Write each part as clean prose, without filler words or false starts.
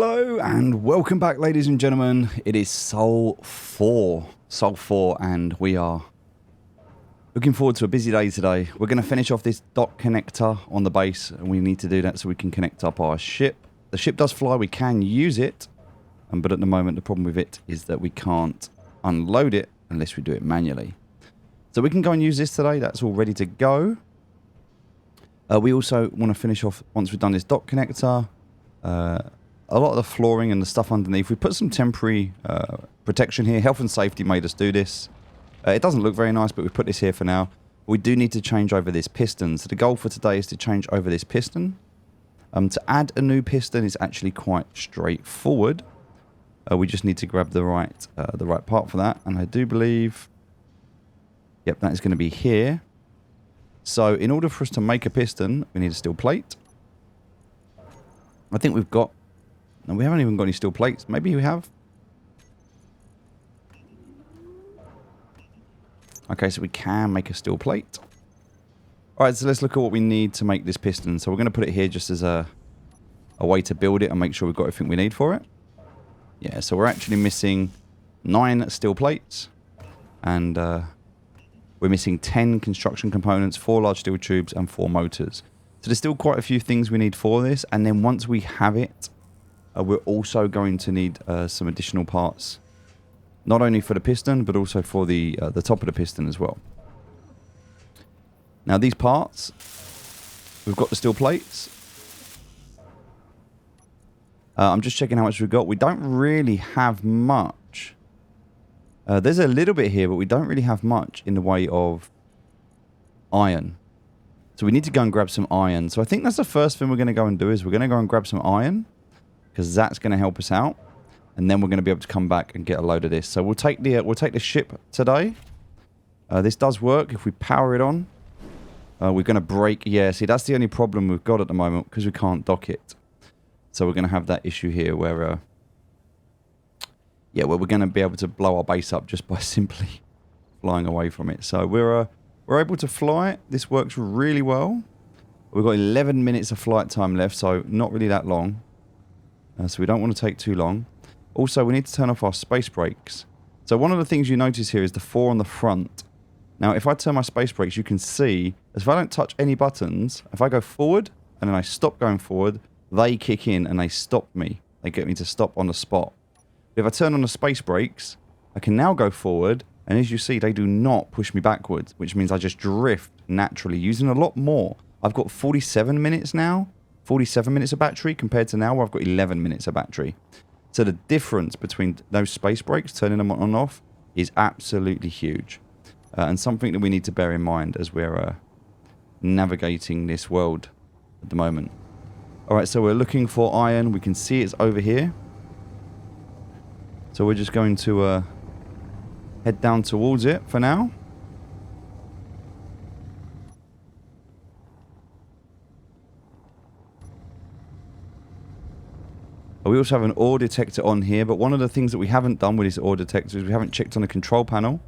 Hello and welcome back, ladies and gentlemen. It is Sol 4, and we are looking forward to a busy day today. We're going to finish off this dock connector on the base, and we need to do that so we can connect up our ship. The ship does fly, we can use it, but at the moment the problem with it is that we can't unload it unless we do it manually. So we can go and use this today, that's all ready to go. We also want to finish off, once we've done this dock connector, a lot of the flooring and the stuff underneath. We put some temporary protection here. Health and safety made us do this. It doesn't look very nice, but we put this here for now. We do need to change over this piston. So the goal for today is to change over this piston. To add a new piston is actually quite straightforward. We just need to grab the right part for that. And I do believe, yep, that is going to be here. So in order for us to make a piston, we need a steel plate. I think we've got... No, we haven't even got any steel plates. Maybe we have. Okay, so we can make a steel plate. Alright, so let's look at what we need to make this piston. So we're going to put it here just as a way to build it and make sure we've got everything we need for it. Yeah, so we're actually missing 9 steel plates. And we're missing 10 construction components, 4 large steel tubes, and 4 motors. So there's still quite a few things we need for this. And then once we have it, we're also going to need some additional parts, not only for the piston, but also for the top of the piston as well. Now these parts, we've got the steel plates. I'm just checking how much we've got. We don't really have much. There's a little bit here, but we don't really have much in the way of iron. So we need to go and grab some iron. So I think that's the first thing we're going to go and do is we're going to go and grab some iron, because that's going to help us out, and then we're going to be able to come back and get a load of this. So we'll take the ship today. This does work if we power it on. We're going to break. Yeah, see, that's the only problem we've got at the moment because we can't dock it. So we're going to have that issue here where, yeah, where we're going to be able to blow our base up just by simply flying away from it. So we're able to fly it. This works really well. We've got 11 minutes of flight time left, so not really that long. So we don't want to take too long. Also, we need to turn off our space brakes. So one of the things you notice here is the 4 on the front. Now, if I turn my space brakes, you can see, if I don't touch any buttons, if I go forward and then I stop going forward, they kick in and they stop me. They get me to stop on the spot. If I turn on the space brakes, I can now go forward, and as you see, they do not push me backwards, which means I just drift naturally, using a lot more. I've got 47 minutes now. 47 minutes of battery compared to now where I've got 11 minutes of battery. So the difference between those space brakes, turning them on and off, is absolutely huge. And something that we need to bear in mind as we're navigating this world at the moment. Alright, so we're looking for iron. We can see it's over here. So we're just going to head down towards it for now. We also have an ore detector on here, but one of the things that we haven't done with this ore detector is we haven't checked on the control panel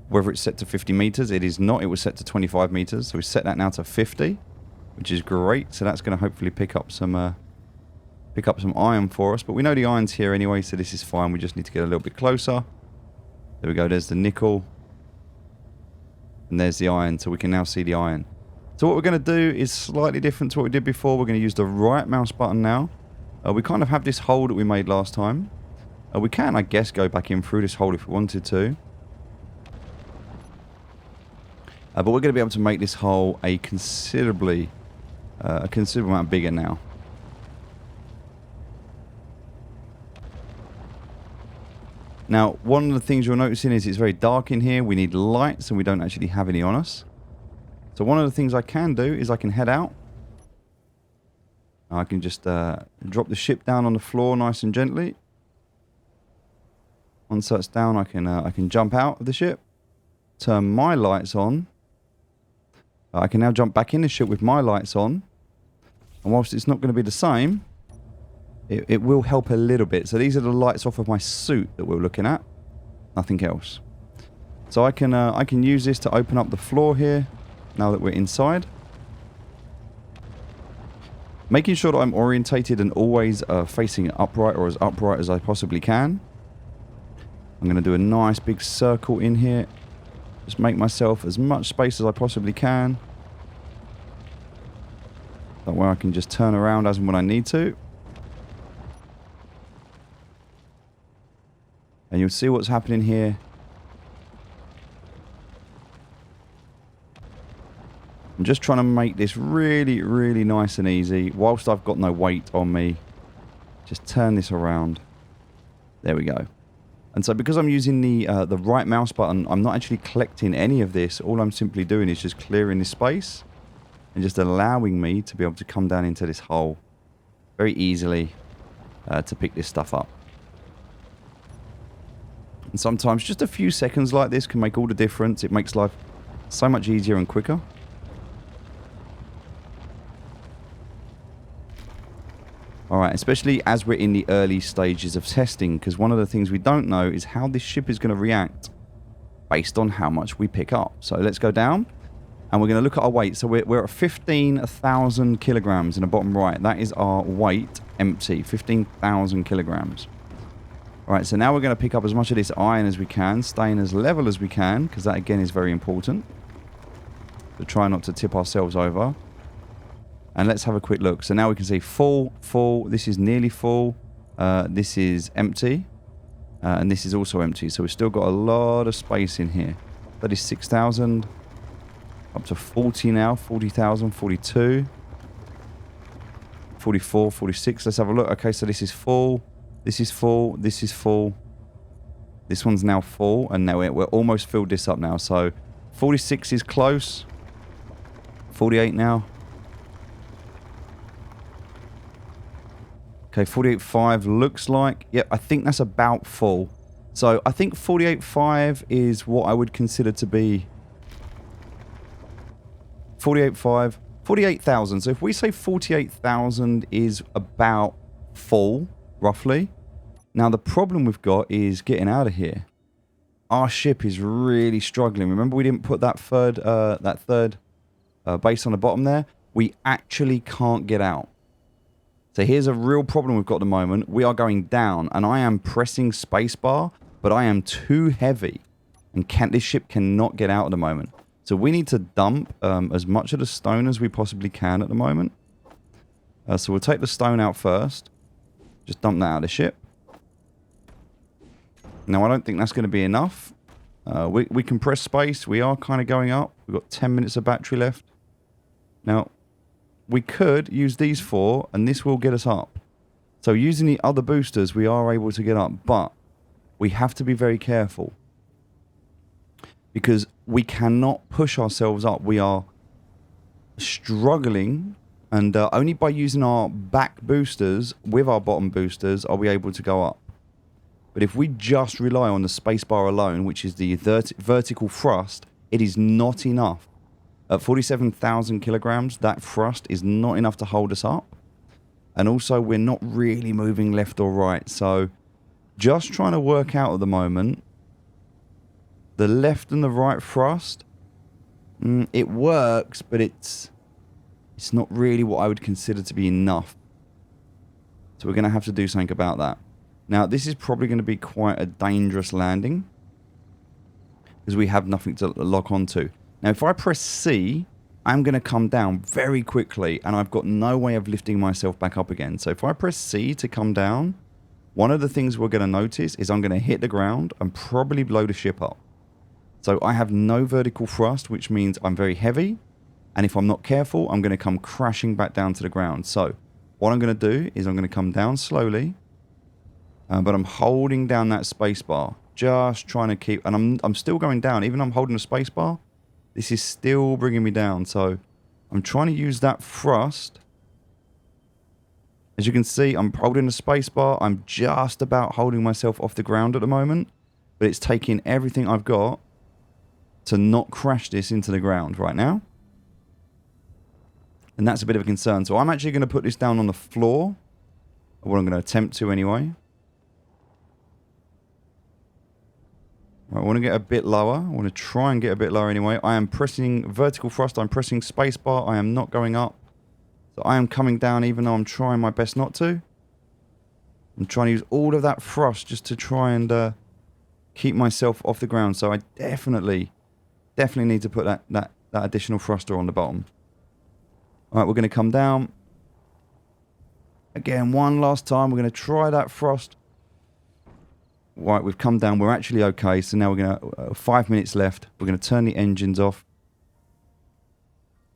whether it's set to 50 meters. It is not. It was set to 25 meters, so we set that now to 50, which is great. So that's going to hopefully pick up some iron for us. But we know the iron's here anyway, so this is fine. We just need to get a little bit closer. There we go. There's the nickel, and there's the iron. So we can now see the iron. So what we're going to do is slightly different to what we did before. We're going to use the right mouse button now. We kind of have this hole that we made last time. We can, I guess, go back in through this hole if we wanted to. But we're going to be able to make this hole a considerable amount bigger now. Now, one of the things you're noticing is it's very dark in here. We need lights, and we don't actually have any on us. So one of the things I can do is I can head out. I can just drop the ship down on the floor nice and gently. Once that's down, I can jump out of the ship, turn my lights on. I can now jump back in the ship with my lights on. And whilst it's not going to be the same, it will help a little bit. So these are the lights off of my suit that we're looking at. Nothing else. So I can use this to open up the floor here now that we're inside. Making sure that I'm orientated and always facing upright or as upright as I possibly can. I'm going to do a nice big circle in here. Just make myself as much space as I possibly can. That way I can just turn around as and when I need to. And you'll see what's happening here. I'm just trying to make this really, really nice and easy whilst I've got no weight on me. Just turn this around. There we go. And so because I'm using the right mouse button, I'm not actually collecting any of this. All I'm simply doing is just clearing this space and just allowing me to be able to come down into this hole very easily to pick this stuff up. And sometimes just a few seconds like this can make all the difference. It makes life so much easier and quicker. Alright, especially as we're in the early stages of testing, because one of the things we don't know is how this ship is going to react based on how much we pick up. So let's go down, and we're going to look at our weight. So we're at 15,000 kilograms in the bottom right. That is our weight empty, 15,000 kilograms. Alright, so now we're going to pick up as much of this iron as we can, staying as level as we can, because that again is very important. So try not to tip ourselves over. And let's have a quick look. So now we can see full, full. This is nearly full. This is empty. And this is also empty. So we've still got a lot of space in here. That is 6,000. Up to 40 now. 40,000, 42. 44, 46. Let's have a look. Okay, so this is full. This is full. This is full. This one's now full. And now we're almost filled this up now. So 46 is close. 48 now. Okay, 48.5 looks like. Yep, I think that's about full. So I think 48.5 is what I would consider to be 48.5, 48,000. So if we say 48,000 is about full, roughly. Now the problem we've got is getting out of here. Our ship is really struggling. Remember we didn't put that third base on the bottom there? We actually can't get out. So here's a real problem we've got at the moment. We are going down, and I am pressing spacebar, but I am too heavy, and this ship cannot get out at the moment. So we need to dump as much of the stone as we possibly can at the moment. So we'll take the stone out first. Just dump that out of the ship. Now I don't think that's going to be enough. We can press space. We are kind of going up. We've got 10 minutes of battery left. Now, we could use these four, and this will get us up. So using the other boosters, we are able to get up, but we have to be very careful. Because we cannot push ourselves up. We are struggling, and only by using our back boosters with our bottom boosters are we able to go up. But if we just rely on the spacebar alone, which is the vertical thrust, it is not enough. At 47,000 kilograms, that thrust is not enough to hold us up. And also, we're not really moving left or right. So, just trying to work out at the moment, the left and the right thrust, it works, but it's not really what I would consider to be enough. So we're going to have to do something about that. Now, this is probably going to be quite a dangerous landing, because we have nothing to lock onto. Now, if I press C, I'm going to come down very quickly, and I've got no way of lifting myself back up again. So if I press C to come down, one of the things we're going to notice is I'm going to hit the ground and probably blow the ship up. So I have no vertical thrust, which means I'm very heavy, and if I'm not careful, I'm going to come crashing back down to the ground. So what I'm going to do is I'm going to come down slowly, but I'm holding down that space bar, just trying to keep, and I'm still going down. Even though I'm holding the space bar, this is still bringing me down. So I'm trying to use that thrust. As you can see, I'm holding the space bar. I'm just about holding myself off the ground at the moment, but it's taking everything I've got to not crash this into the ground right now. And that's a bit of a concern. So I'm actually going to put this down on the floor. What I'm going to attempt to anyway. Right, I want to get a bit lower. I want to try and get a bit lower anyway. I am pressing vertical thrust. I'm pressing spacebar. I am not going up. So I am coming down even though I'm trying my best not to. I'm trying to use all of that frost just to try and keep myself off the ground. So I definitely need to put that additional thruster on the bottom. Alright, we're going to come down. Again, one last time. We're going to try that frost. Right, we've come down. We're actually okay. So now we're going to... 5 minutes left. We're going to turn the engines off.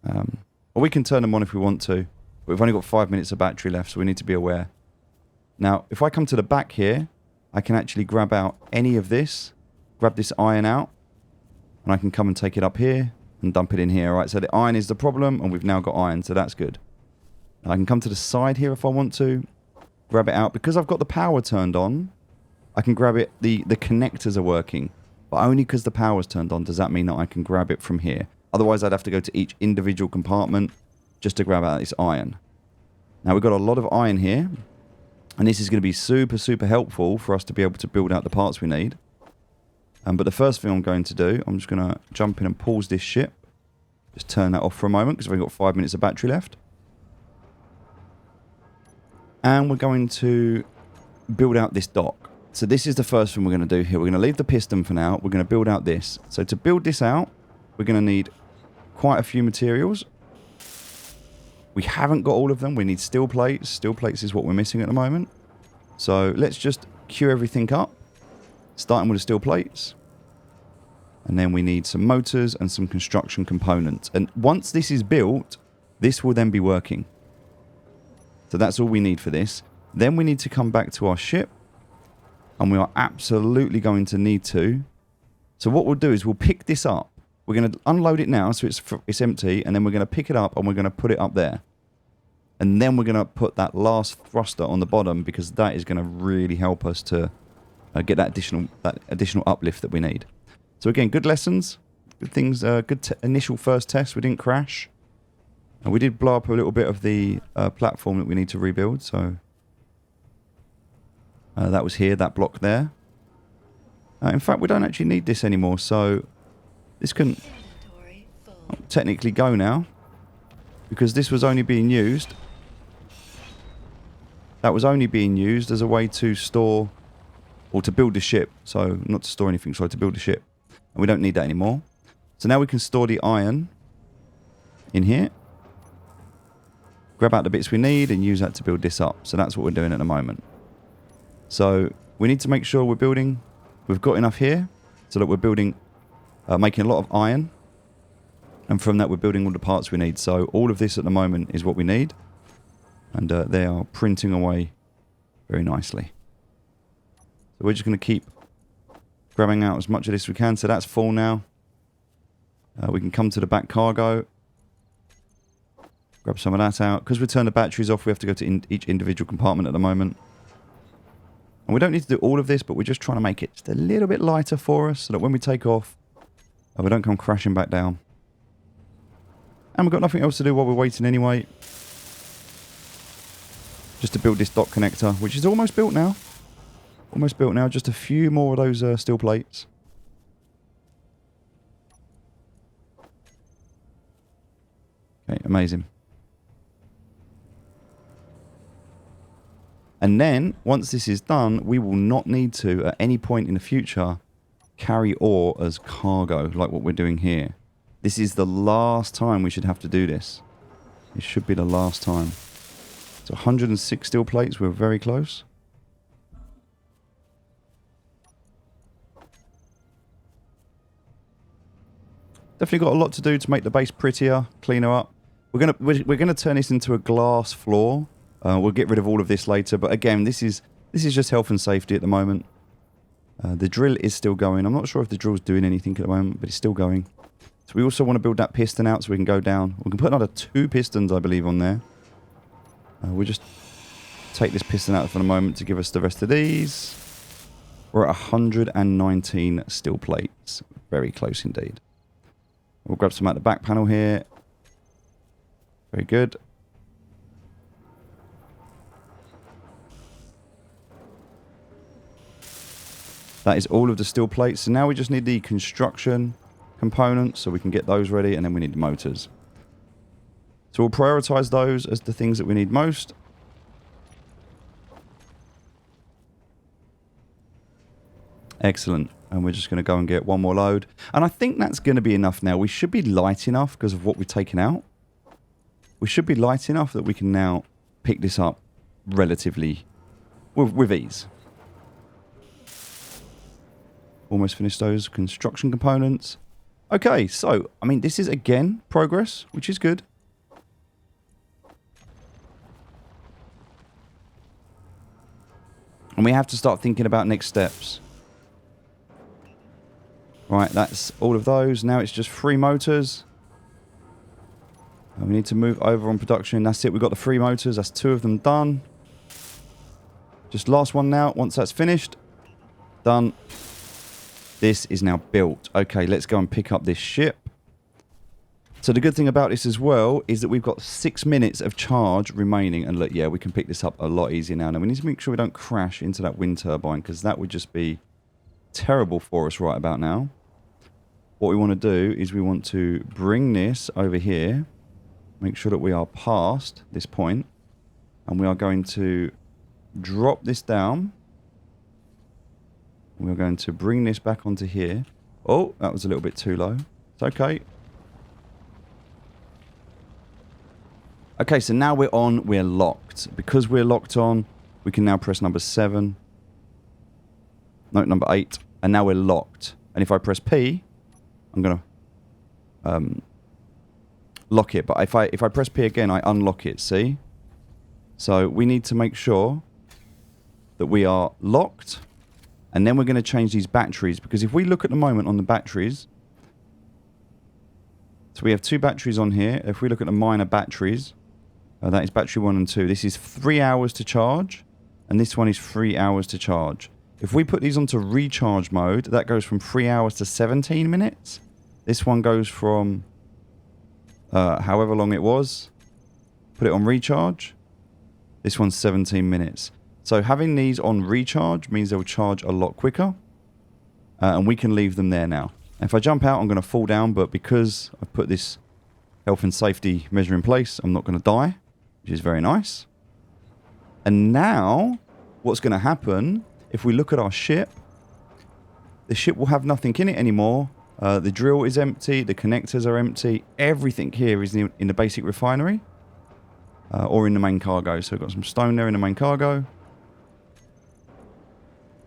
Or we can turn them on if we want to. But we've only got 5 minutes of battery left, so we need to be aware. Now, if I come to the back here, I can actually grab out any of this. Grab this iron out. And I can come and take it up here and dump it in here. Alright, so the iron is the problem, and we've now got iron, so that's good. I can come to the side here if I want to. Grab it out. Because I've got the power turned on, I can grab it. The connectors are working. But only because the power's turned on does that mean that I can grab it from here. Otherwise, I'd have to go to each individual compartment just to grab out this iron. Now, we've got a lot of iron here. And this is going to be super, super helpful for us to be able to build out the parts we need. But the first thing I'm going to do, I'm just going to jump in and pause this ship. Just turn that off for a moment because we've got 5 minutes of battery left. And we're going to build out this dock. So this is the first thing we're going to do here. We're going to leave the piston for now. We're going to build out this. So to build this out, we're going to need quite a few materials. We haven't got all of them. We need steel plates. Steel plates is what we're missing at the moment. So let's just queue everything up. Starting with the steel plates. And then we need some motors and some construction components. And once this is built, this will then be working. So that's all we need for this. Then we need to come back to our ship. And we are absolutely going to need to. So what we'll do is we'll pick this up. We're going to unload it now so it's empty. And then we're going to pick it up and we're going to put it up there. And then we're going to put that last thruster on the bottom because that is going to really help us to get that additional uplift that we need. So again, good lessons. Good things. Good initial first test. We didn't crash. And we did blow up a little bit of the platform that we need to rebuild. So that was here, that block there. In fact, we don't actually need this anymore. So this can technically go now. Because this was only being used. That was only being used as a way to store or to build the ship. So not to store anything, sorry, to build the ship. And we don't need that anymore. So now we can store the iron in here. Grab out the bits we need and use that to build this up. So that's what we're doing at the moment. So we need to make sure we're building. We've got enough here so that we're building, making a lot of iron. And from that we're building all the parts we need. So all of this at the moment is what we need. And they are printing away very nicely. So we're just going to keep grabbing out as much of this as we can. So that's full now. We can come to the back cargo. Grab some of that out. Because we turned the batteries off, we have to go to each individual compartment at the moment. And we don't need to do all of this, but we're just trying to make it just a little bit lighter for us so that when we take off, we don't come crashing back down. And we've got nothing else to do while we're waiting anyway. Just to build this dock connector, which is almost built now. Almost built now. Just a few more of those steel plates. Okay, amazing. And then, once this is done, we will not need to, at any point in the future, carry ore as cargo, like what we're doing here. This is the last time we should have to do this. It should be the last time. So 106 steel plates, we're very close. Definitely got a lot to do to make the base prettier, cleaner up. We're gonna turn this into a glass floor. We'll get rid of all of this later, but again, this is just health and safety at the moment. The drill is still going. I'm not sure if the drill's doing anything at the moment, but it's still going. So we also want to build that piston out so we can go down. We can put another 2 pistons, I believe, on there. We'll just take this piston out for the moment to give us the rest of these. We're at 119 steel plates. Very close indeed. We'll grab some out the back panel here. Very good. That is all of the steel plates. So now we just need the construction components so we can get those ready, and then we need the motors. So So we'll prioritize those as the things that we need most. Excellent. And we're just going to go and get one more load. And I think that's going to be enough now. We should be light enough because of what we've taken out. We should be light enough that we can now pick this up relatively with ease. Almost finished those construction components. Okay, so, I mean, this is, again, progress, which is good. And we have to start thinking about next steps. Right, that's all of those. Now it's just 3 motors. And we need to move over on production. That's it. We've got the 3 motors. That's 2 of them done. Just last one now. Once that's finished. Done. This is now built. Okay, let's go and pick up this ship. So the good thing about this as well is that we've got 6 minutes of charge remaining. And look, yeah, we can pick this up a lot easier now. Now we need to make sure we don't crash into that wind turbine because that would just be terrible for us right about now. What we want to do is we want to bring this over here. Make sure that we are past this point. And we are going to drop this down. We're going to bring this back onto here. Oh, that was a little bit too low. It's okay. Okay, so now we're on. We're locked. Because we're locked on, we can now press number 7. No, number 8. And now we're locked. And if I press P, I'm going to lock it. But if I press P again, I unlock it, see? So we need to make sure that we are locked. And then we're going to change these batteries. Because if we look at the moment on the batteries. So we have 2 batteries on here. If we look at the minor batteries. That is battery 1 and 2. This is 3 hours to charge. And this one is 3 hours to charge. If we put these onto recharge mode, that goes from 3 hours to 17 minutes. This one goes from however long it was. Put it on recharge. This one's 17 minutes. So having these on recharge means they'll charge a lot quicker. And we can leave them there now. If I jump out, I'm going to fall down. But because I've put this health and safety measure in place, I'm not going to die. Which is very nice. And now, what's going to happen, if we look at our ship, the ship will have nothing in it anymore. The drill is empty. The connectors are empty. Everything here is in the basic refinery. Or in the main cargo. So we've got some stone there in the main cargo.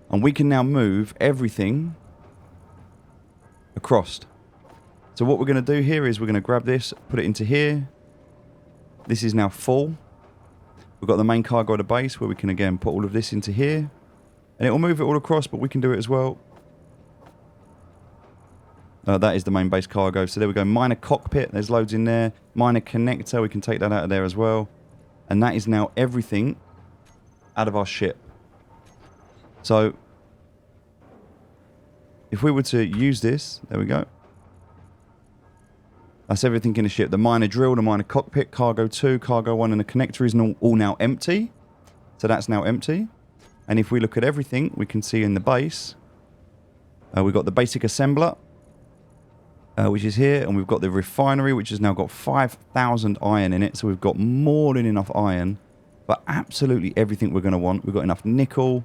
And we can now move everything across. So what we're going to do here is we're going to grab this, put it into here. This is now full. We've got the main cargo at the base where we can again put all of this into here. And it will move it all across, but we can do it as well. That is the main base cargo. So there we go. Minor cockpit. There's loads in there. Minor connector. We can take that out of there as well. And that is now everything out of our ship. So if we were to use this, there we go. That's everything in the ship. The minor drill, the minor cockpit, cargo 2, cargo 1, and the connector is all now empty. So that's now empty. And if we look at everything, we can see in the base, we've got the basic assembler, which is here. And we've got the refinery, which has now got 5,000 iron in it. So we've got more than enough iron for absolutely everything we're going to want. We've got enough nickel.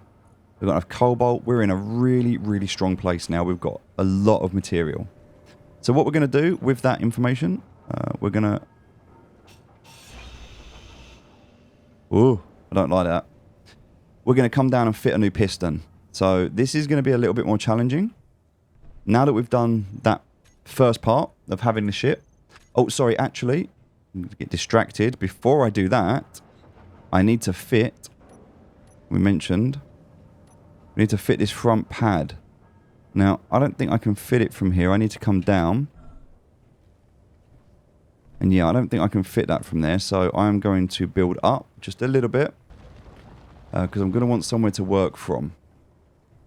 We've got enough cobalt. We're in a really, really strong place now. We've got a lot of material. So what we're going to do with that information, we're going to... Ooh, I don't like that. We're going to come down and fit a new piston. So this is going to be a little bit more challenging. Now that we've done that first part of having the ship... Oh, sorry, actually, I'm going to get distracted. Before I do that, I need to fit... We mentioned... We need to fit this front pad. Now, I don't think I can fit it from here. I need to come down. And yeah, I don't think I can fit that from there. So I'm going to build up just a little bit. Because I'm going to want somewhere to work from.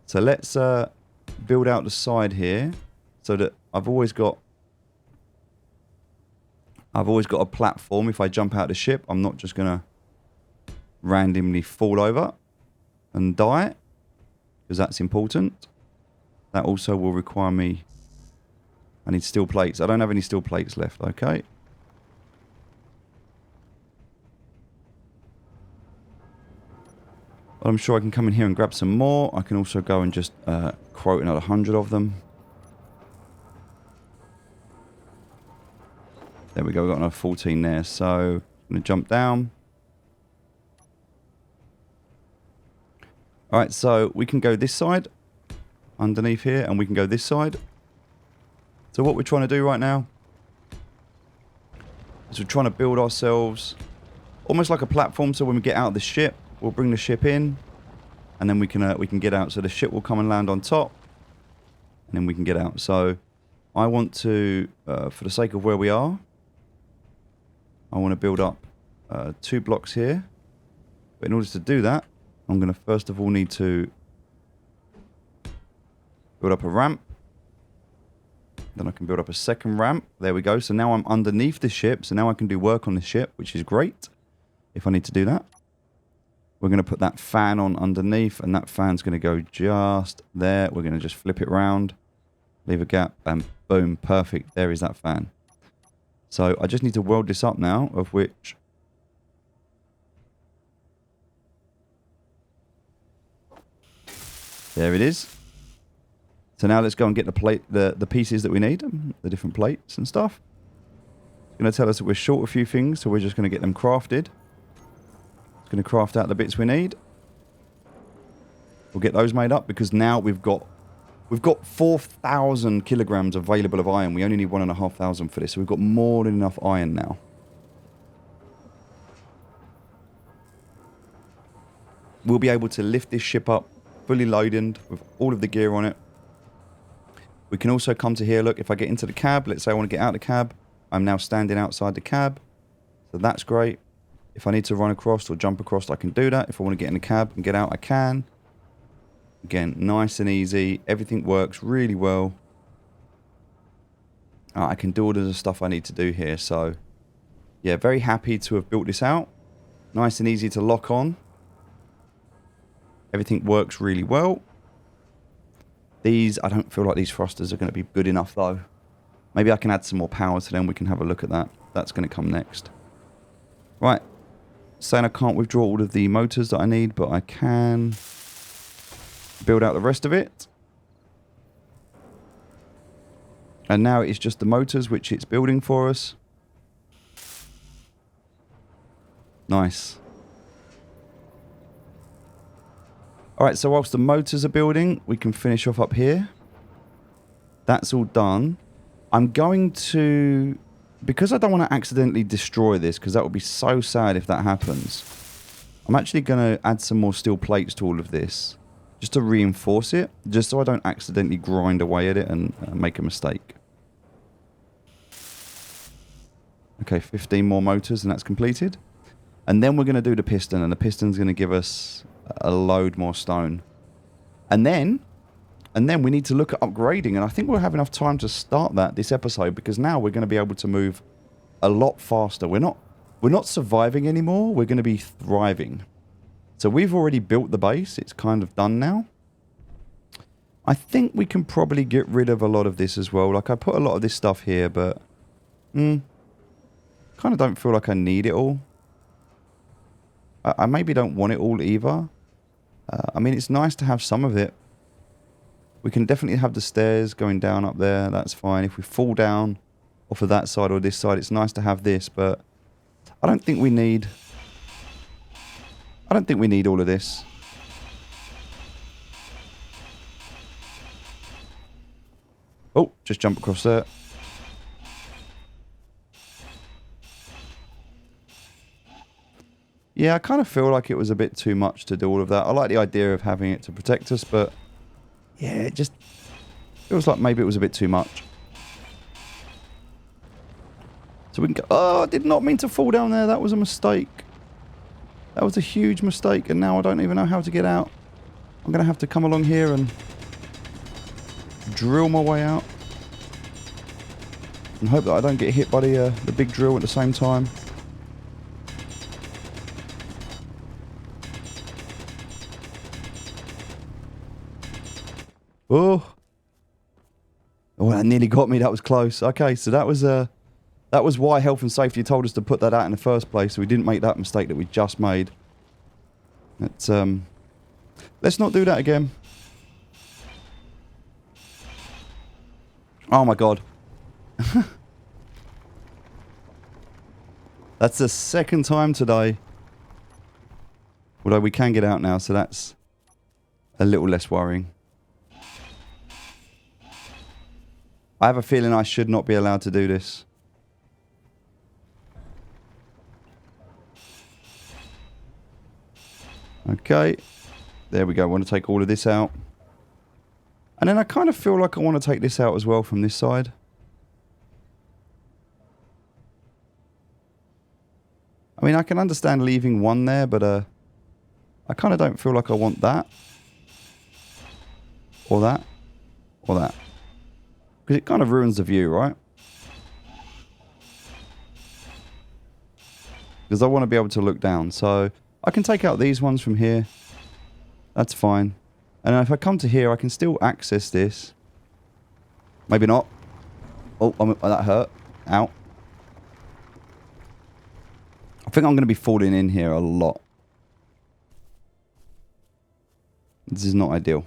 So let's build out the side here. So that I've always got a platform. If I jump out the ship, I'm not just going to randomly fall over and die. Because that's important. That also will require me... I need steel plates. I don't have any steel plates left, okay? But I'm sure I can come in here and grab some more. I can also go and just quote another 100 of them. There we go, we've got another 14 there. So I'm going to jump down. Alright, so we can go this side, underneath here, and we can go this side. So what we're trying to do right now is we're trying to build ourselves almost like a platform, so when we get out of the ship, we'll bring the ship in, and then we can get out. So the ship will come and land on top, and then we can get out. So I want to, for the sake of where we are, I want to build up 2 blocks here. But in order to do that, I'm going to first of all need to build up a ramp. Then I can build up a second ramp. There we go. So now I'm underneath the ship. So now I can do work on the ship, which is great if I need to do that. We're going to put that fan on underneath, and that fan's going to go just there. We're going to just flip it round, leave a gap, and boom, perfect. There is that fan. So I just need to weld this up now, of which... There it is. So now let's go and get the pieces that we need, the different plates and stuff. It's going to tell us that we're short a few things, so we're just going to get them crafted. It's going to craft out the bits we need. We'll get those made up because now we've got 4,000 kilograms available of iron. We only need 1,500 for this, so we've got more than enough iron now. We'll be able to lift this ship up fully loaded with all of the gear on it. We can also come to here, look, if I get into the cab, let's say I want to get out of the cab, I'm now standing outside the cab. So that's great. If I need to run across or jump across, I can do that. If I want to get in the cab and get out, I can. Again, nice and easy. Everything works really well. I can do all of the stuff I need to do here. So, yeah, very happy to have built this out. Nice and easy to lock on. Everything works really well. These, I don't feel like these thrusters are going to be good enough though. Maybe I can add some more power to them. We can have a look at that. That's going to come next. Right. Saying I can't withdraw all of the motors that I need, but I can build out the rest of it. And now it's just the motors which it's building for us. Nice. Alright, so whilst the motors are building, we can finish off up here. That's all done. I'm going to... Because I don't want to accidentally destroy this, because that would be so sad if that happens. I'm actually going to add some more steel plates to all of this. Just to reinforce it. Just so I don't accidentally grind away at it and make a mistake. Okay, 15 more motors and that's completed. And then we're going to do the piston, and the piston's going to give us a load more stone. And then we need to look at upgrading, and I think we'll have enough time to start that this episode, because now we're going to be able to move a lot faster. We're not surviving anymore, we're going to be thriving. So we've already built the base, it's kind of done now. I think we can probably get rid of a lot of this as well. Like, I put a lot of this stuff here, but kind of don't feel like I need it all. I maybe don't want it all either. I mean, it's nice to have some of it. We can definitely have the stairs going down up there. That's fine. If we fall down off of that side or this side, it's nice to have this, but I don't think we need all of this. Oh, just jump across there. Yeah, I kind of feel like it was a bit too much to do all of that. I like the idea of having it to protect us, but yeah, it just feels like maybe it was a bit too much. So we can go... Oh, I did not mean to fall down there. That was a mistake. That was a huge mistake, and now I don't even know how to get out. I'm going to have to come along here and drill my way out. And hope that I don't get hit by the big drill at the same time. Oh, that nearly got me. That was close. Okay, so that was why health and safety told us to put that out in the first place. So we didn't make that mistake that we just made. It's Let's not do that again. Oh my god. That's the second time today. Although we can get out now, so that's a little less worrying. I have a feeling I should not be allowed to do this. Okay. There we go. I want to take all of this out. And then I kind of feel like I want to take this out as well from this side. I mean, I can understand leaving one there, but I kind of don't feel like I want that. Or that. Or that. Because it kind of ruins the view, right? Because I want to be able to look down. So I can take out these ones from here. That's fine. And if I come to here, I can still access this. Maybe not. Oh, that hurt. Ow. I think I'm going to be falling in here a lot. This is not ideal.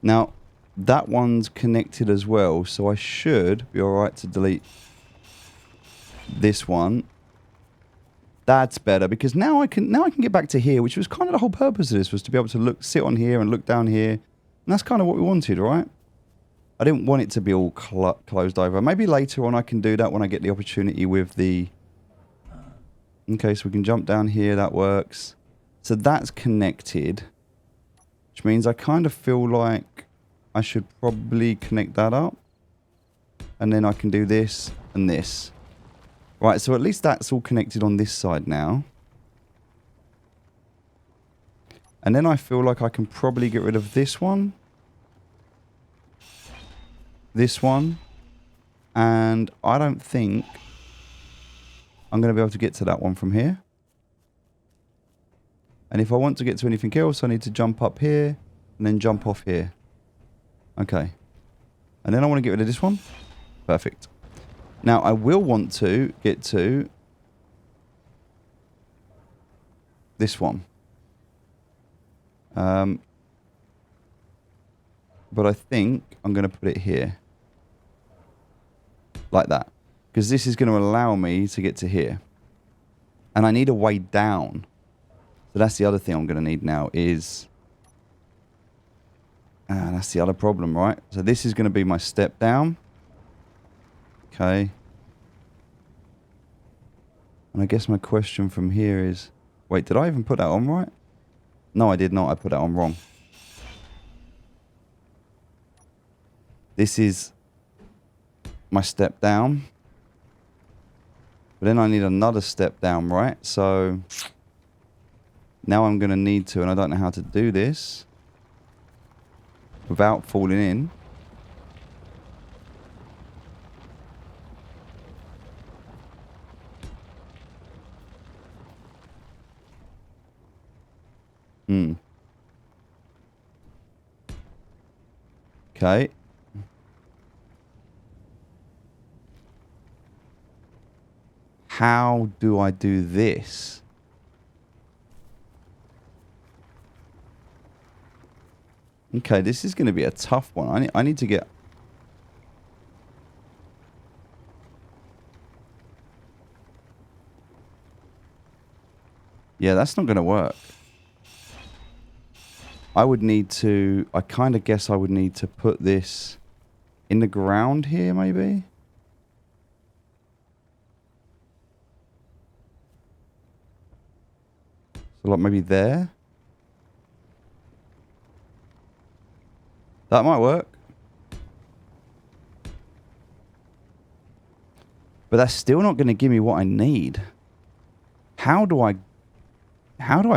Now, that one's connected as well, so I should be alright to delete this one. That's better, because now I can get back to here, which was kind of the whole purpose of this, was to be able to sit on here and look down here. And that's kind of what we wanted, right? I didn't want it to be all closed over. Maybe later on I can do that when I get the opportunity with the... Okay, so we can jump down here. That works. So that's connected. Which means I kind of feel like I should probably connect that up. And then I can do this and this. Right, so at least that's all connected on this side now. And then I feel like I can probably get rid of this one. This one. And I don't think I'm going to be able to get to that one from here. And if I want to get to anything else, I need to jump up here and then jump off here. Okay. And then I want to get rid of this one. Perfect. Now, I will want to get to this one. But I think I'm going to put it here. Like that. Because this is going to allow me to get to here. And I need a way down. So that's the other thing I'm going to need now is... that's the other problem, right? So this is going to be my step down. Okay. And I guess my question from here is... Wait, did I even put that on right? No, I did not. I put that on wrong. This is my step down. But then I need another step down, right? So... Now I'm going to need to, and I don't know how to do this without falling in. Okay. How do I do this? Okay, this is going to be a tough one. I need to get... Yeah, that's not going to work. I would need to... I kind of guess I would need to put this in the ground here, maybe? So, like, maybe there? That might work. But that's still not going to give me what I need. How do I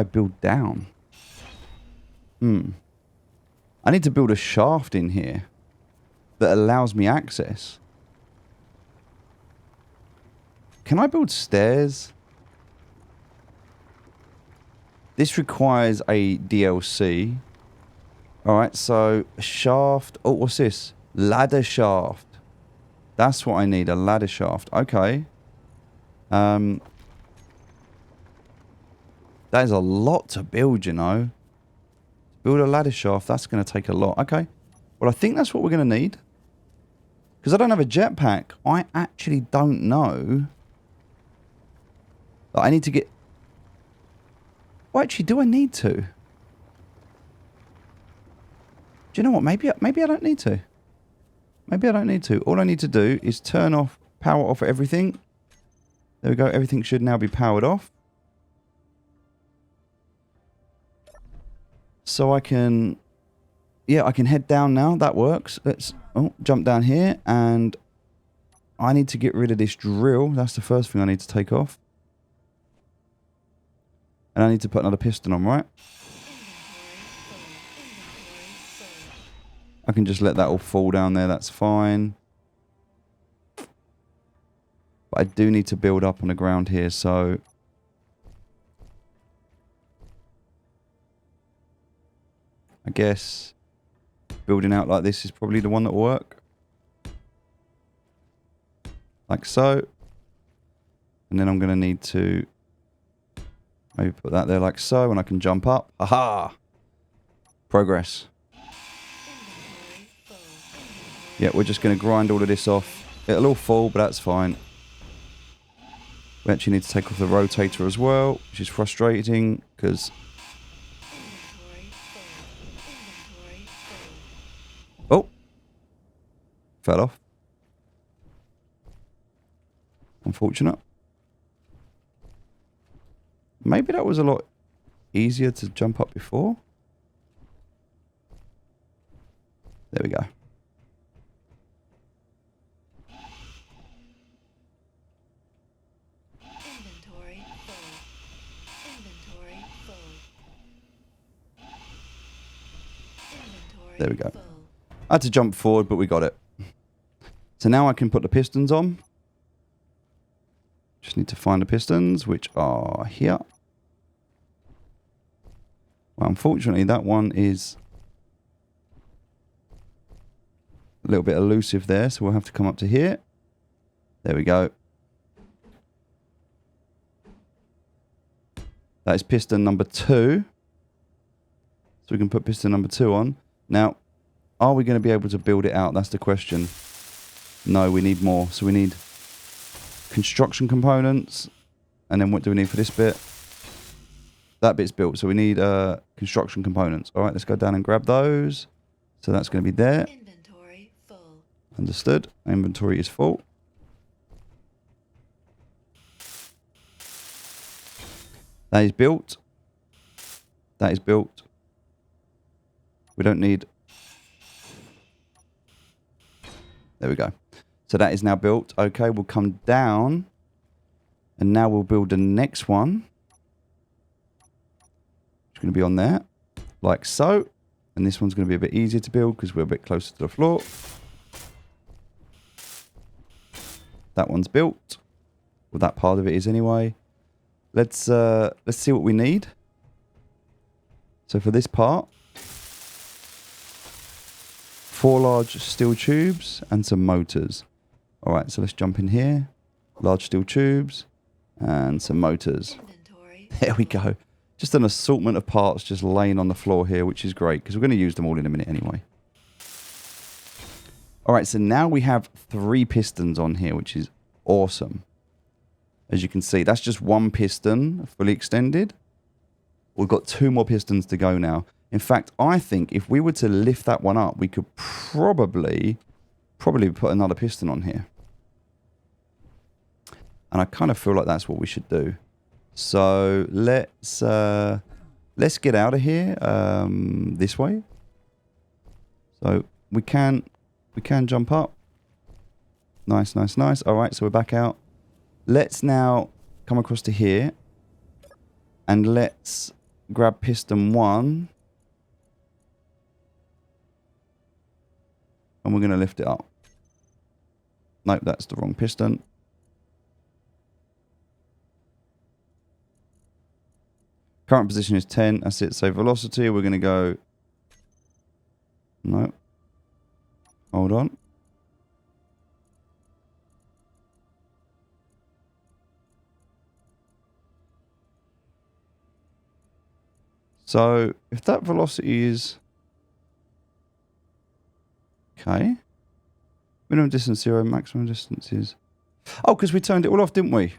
build down? I need to build a shaft in here that allows me access. Can I build stairs? This requires a DLC. Alright, so a shaft. Oh, what's this? Ladder shaft. That's what I need, a ladder shaft. Okay. That is a lot to build, you know. Build a ladder shaft, that's going to take a lot. Okay. Well, I think that's what we're going to need. Because I don't have a jetpack. I actually don't know. I need to get... Well, actually, do I need to? Do you know what? Maybe I don't need to. Maybe I don't need to. All I need to do is turn off, power off everything. There we go. Everything should now be powered off. So I can... Yeah, I can head down now. That works. Let's jump down here. And I need to get rid of this drill. That's the first thing I need to take off. And I need to put another piston on, right? I can just let that all fall down there. That's fine. But I do need to build up on the ground here, so... I guess building out like this is probably the one that will work. Like so. And then I'm going to need to maybe put that there like so, and I can jump up. Aha! Progress. Yeah, we're just going to grind all of this off. It'll all fall, but that's fine. We actually need to take off the rotator as well, which is frustrating because... Oh! Fell off. Unfortunate. Maybe that was a lot easier to jump up before. There we go. Inventory full. Inventory full. Inventory There we go. full. I had to jump forward, but we got it. So now I can put the pistons on. Just need to find the pistons, which are here. Well, unfortunately, that one is a little bit elusive there, so we'll have to come up to here. There we go. That is piston number 2. So we can put piston number 2 on. Now, are we going to be able to build it out? That's the question. No, we need more. So we need construction components. And then what do we need for this bit? That bit's built. So we need construction components. All right, let's go down and grab those. So that's going to be there. Inventory full. Understood. Inventory is full. That is built. That is built. We don't need... There we go. So that is now built. Okay, we'll come down. And now we'll build the next one. It's going to be on there. Like so. And this one's going to be a bit easier to build because we're a bit closer to the floor. That one's built. Well, that part of it is anyway. Let's see what we need. So for this part, 4 large steel tubes and some motors. All right, so let's jump in here. Large steel tubes and some motors. Inventory. There we go. Just an assortment of parts just laying on the floor here, which is great because we're going to use them all in a minute anyway. All right, so now we have 3 pistons on here, which is awesome. As you can see, that's just 1 piston fully extended. We've got 2 more pistons to go now. In fact, I think if we were to lift that one up, we could probably put another piston on here. And I kind of feel like that's what we should do. So let's get out of here this way. So we can jump up. Nice, nice, nice. All right, so we're back out. Let's now come across to here. And let's grab piston 1. And we're going to lift it up. Nope, that's the wrong piston. Current position is 10. That's it. So velocity, we're going to go... No. Hold on. So if that velocity is... Okay. Minimum distance 0, maximum distance is... Oh, because we turned it all off, didn't we?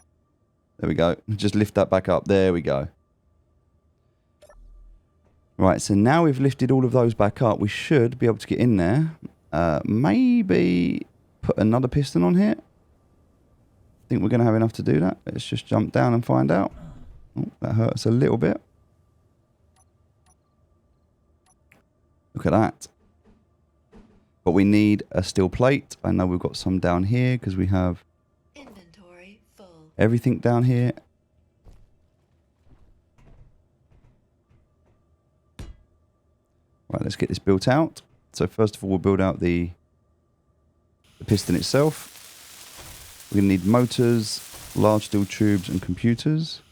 There we go. Just lift that back up. There we go. Right, so now we've lifted all of those back up. We should be able to get in there. Maybe put another piston on here. Think we're going to have enough to do that. Let's just jump down and find out. Oh, that hurt us a little bit. Look at that. But we need a steel plate. I know we've got some down here because we have Inventory full. everything down here. Right, let's get this built out. So first of all, we'll build out the piston itself. We're going to need motors, large steel tubes and computers.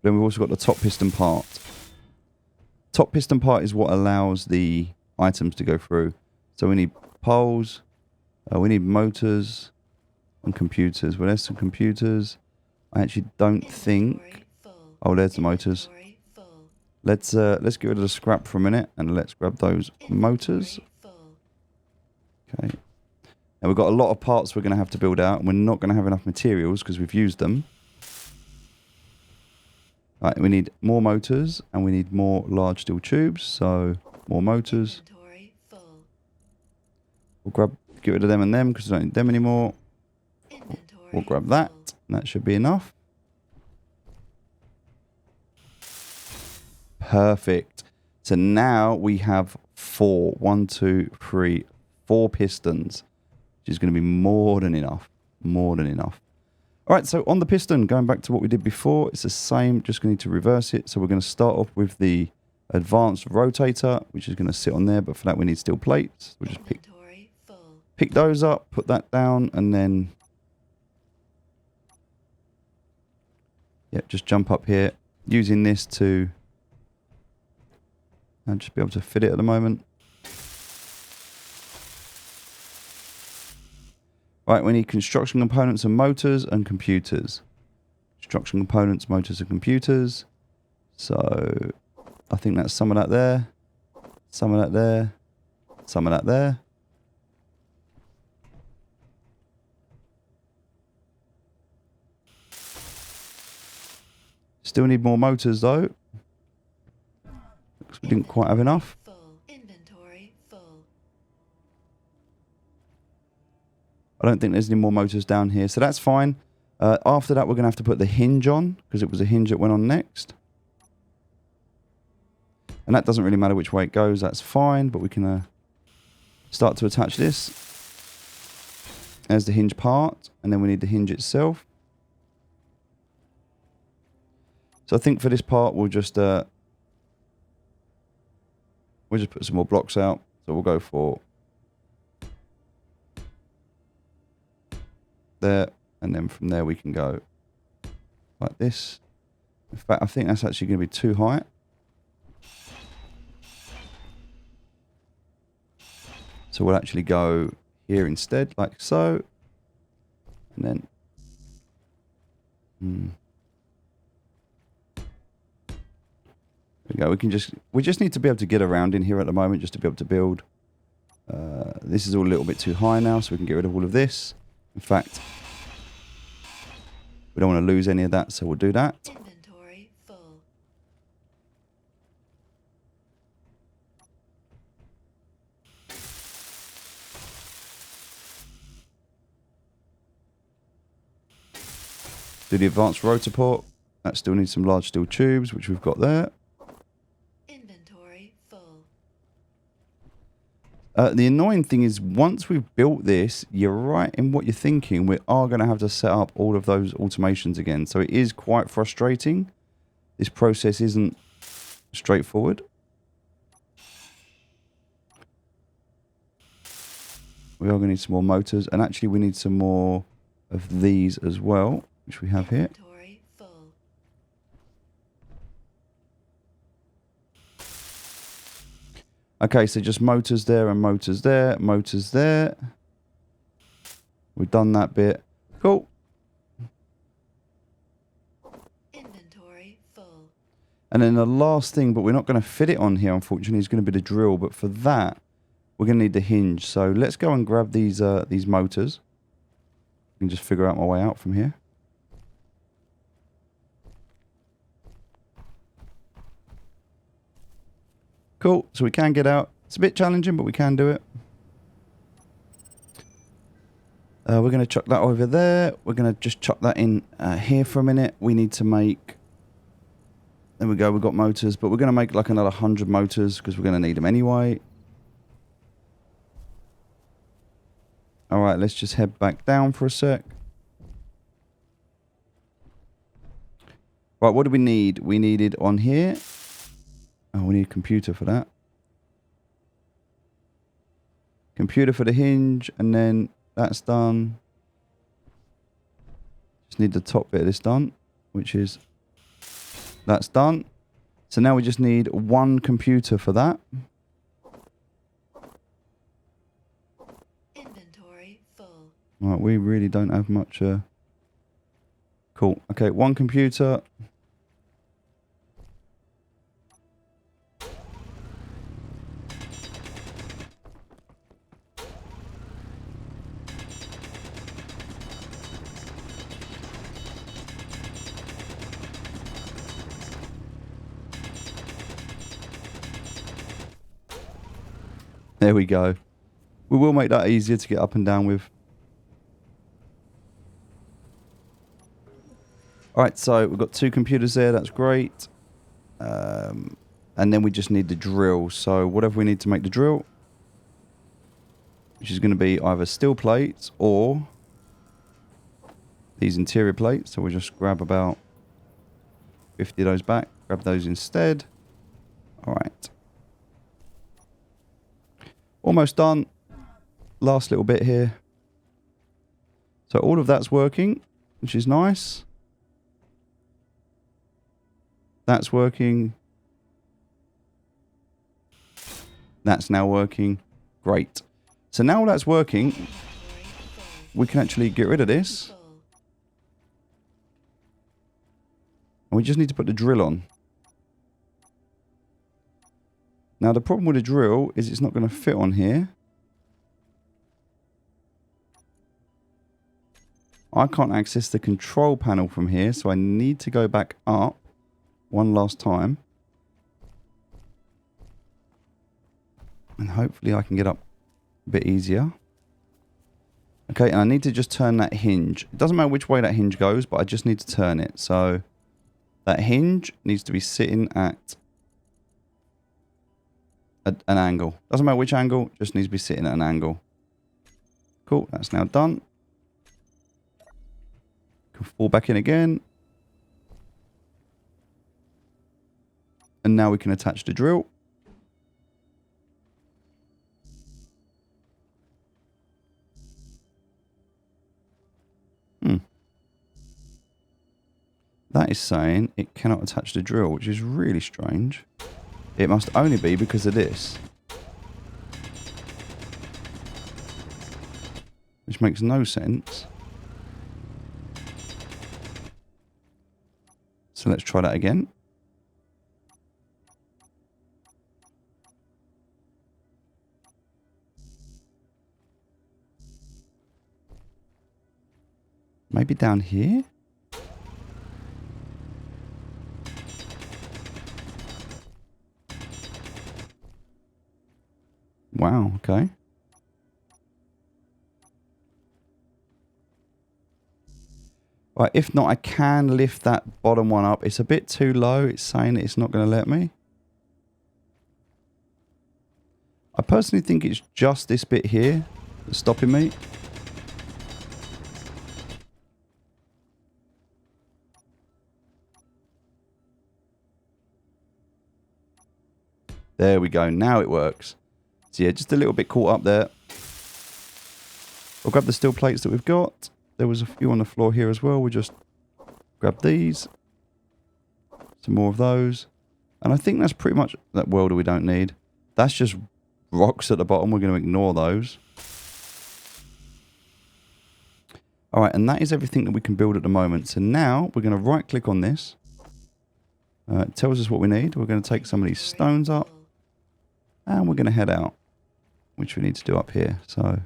Then we've also got the top piston part. Top piston part is what allows the items to go through. So we need poles, we need motors and computers. Well, there's some computers. I actually don't think... Inventory full. Oh, there's the motors. Inventory full. Let's get rid of the scrap for a minute and let's grab those motors. Inventory full. Okay. Now we've got a lot of parts we're going to have to build out and we're not going to have enough materials because we've used them. Right, we need more motors and we need more large steel tubes. So more motors. Inventory full. We'll get rid of them and them because we don't need them anymore. Inventory We'll grab that. full. And that should be enough. Perfect. So now we have 4 pistons, which is going to be more than enough. More than enough. All right, so on the piston, going back to what we did before, it's the same, just going to need to reverse it. So we're going to start off with the advanced rotator, which is going to sit on there, but for that we need steel plates. We'll just Inventory full. pick those up, put that down, and then... Yeah, just jump up here, using this to... And just be able to fit it at the moment. Right, we need construction components and motors and computers. Construction components, motors and computers. So, I think that's some of that there. Some of that there. Some of that there. Still need more motors though. Because we didn't quite have enough. Full. Inventory full. I don't think there's any more motors down here, so that's fine. After that, we're going to have to put the hinge on, because it was a hinge that went on next. And that doesn't really matter which way it goes, that's fine, but we can start to attach this. There's the hinge part, and then we need the hinge itself. So I think for this part, we'll just put some more blocks out. So we'll go for there, and then from there we can go like this. In fact, I think that's actually going to be too high. So we'll actually go here instead, like so. And then... There we go. We just need to be able to get around in here at the moment just to be able to build. This is all a little bit too high now, so we can get rid of all of this. In fact, we don't want to lose any of that, so we'll do that. Inventory full. Do the advanced rotor port. That still needs some large steel tubes, which we've got there. Inventory full. The annoying thing is once we've built this, you're right in what you're thinking. We are going to have to set up all of those automations again. So it is quite frustrating. This process isn't straightforward. We are going to need some more motors. And actually we need some more of these as well, which we have here. Inventory full. Okay, so just motors there and motors there, motors there. We've done that bit. Cool. Inventory full. And then the last thing, but we're not going to fit it on here, unfortunately, is going to be the drill. But for that, we're going to need the hinge. So let's go and grab these motors. I can just figure out my way out from here. Cool. So we can get out. It's a bit challenging, but we can do it. We're going to chuck that over there. We're going to just chuck that in here for a minute. We need to make... There we go. We've got motors, but we're going to make like another 100 motors because we're going to need them anyway. All right, let's just head back down for a sec. Right, what do we need? We needed on here. Oh, we need a computer for that. Computer for the hinge, and then that's done. Just need the top bit of this done, which is... That's done. So now we just need one computer for that. Inventory full. Right, we really don't have much... Cool. Okay, one computer. There we go. We will make that easier to get up and down with. Alright, so we've got two computers there. That's great. And then we just need the drill. So whatever we need to make the drill, which is going to be either steel plates or these interior plates. So we'll just grab about 50 of those back. Grab those instead. Alright. Almost done. Last little bit here. So all of that's working, which is nice. That's working. That's now working. Great. So now all that's working, Inventory full. we can actually get rid of this. Full. And we just need to put the drill on. Now the problem with the drill is it's not going to fit on here. I can't access the control panel from here, so I need to go back up one last time. And hopefully I can get up a bit easier. Okay, and I need to just turn that hinge. It doesn't matter which way that hinge goes, but I just need to turn it. So that hinge needs to be sitting at an angle. Doesn't matter which angle, just needs to be sitting at an angle. Cool, that's now done. Can fall back in again. And now we can attach the drill. That is saying it cannot attach the drill, which is really strange. It must only be because of this. Which makes no sense. So let's try that again. Maybe down here? Wow, okay. Right, if not, I can lift that bottom one up. It's a bit too low. It's saying that it's not going to let me. I personally think it's just this bit here that's stopping me. There we go. Now it works. So yeah, just a little bit caught up there. We'll grab the steel plates that we've got. There was a few on the floor here as well. We'll just grab these. Some more of those. And I think that's pretty much that welder we don't need. That's just rocks at the bottom. We're going to ignore those. Alright, and that is everything that we can build at the moment. So now we're going to right click on this. It tells us what we need. We're going to take some of these stones up. And we're going to head out. Which we need to do up here. So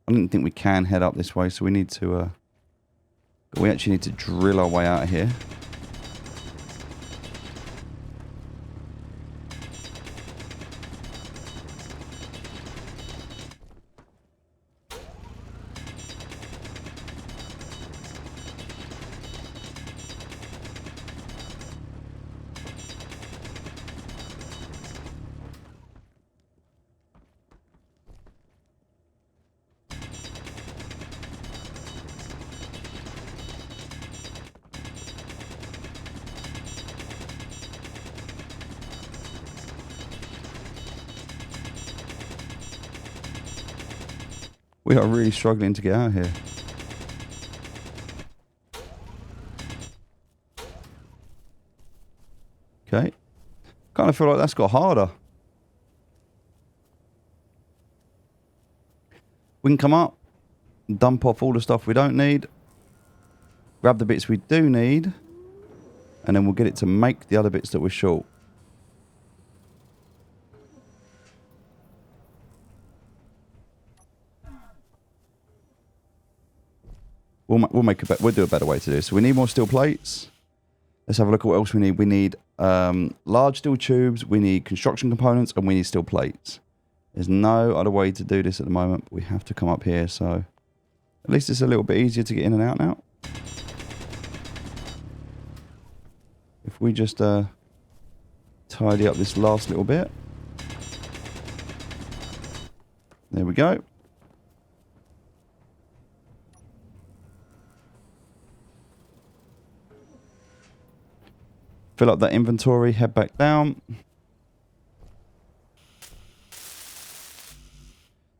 I didn't think we can head up this way. So we need to... we actually need to drill our way out of here. We are really struggling to get out of here. Okay. Kind of feel like that's got harder. We can come up, dump off all the stuff we don't need, grab the bits we do need, and then we'll get it to make the other bits that we're short. We'll do a better way to do this. So we need more steel plates. Let's have a look at what else we need. We need large steel tubes, we need construction components, and we need steel plates. There's no other way to do this at the moment, but we have to come up here, so at least it's a little bit easier to get in and out now. If we just tidy up this last little bit. There we go. Fill up that inventory, head back down.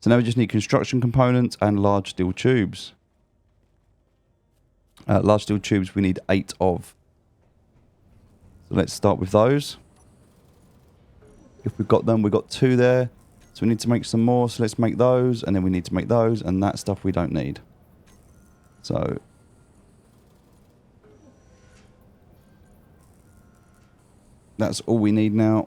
So now we just need construction components and large steel tubes. Large steel tubes we need 8 of. So let's start with those. If we've got them, we've got 2 there. So we need to make some more, so let's make those, and then we need to make those, and that stuff we don't need. So... that's all we need now.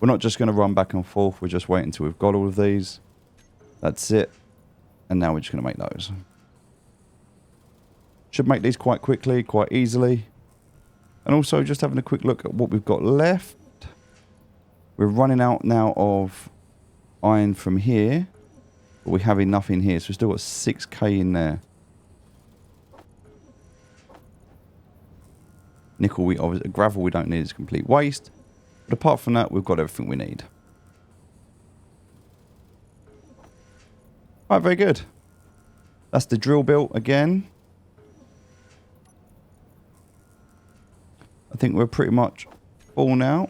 We're not just going to run back and forth. We're just waiting until we've got all of these. That's it. And now we're just going to make those. Should make these quite quickly, quite easily. And also just having a quick look at what we've got left. We're running out now of iron from here. But we have enough in here. So we've still got 6k in there. Nickel, gravel we don't need, is complete waste. But apart from that, we've got everything we need. Alright, very good. That's the drill built again. I think we're pretty much full now.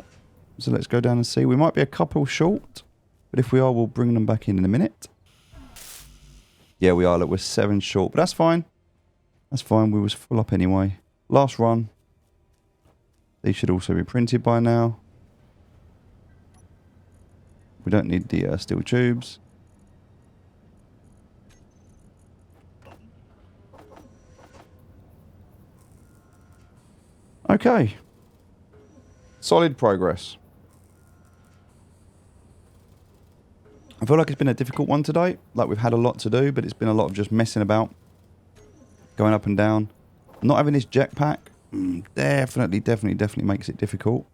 So let's go down and see. We might be a couple short. But if we are, we'll bring them back in a minute. Yeah, we are. Look, we're 7 short. But that's fine. That's fine. We was full up anyway. Last run. These should also be printed by now. We don't need the steel tubes. Okay. Solid progress. I feel like it's been a difficult one today. Like we've had a lot to do, but it's been a lot of just messing about. Going up and down. Not having this jetpack. Definitely makes it difficult.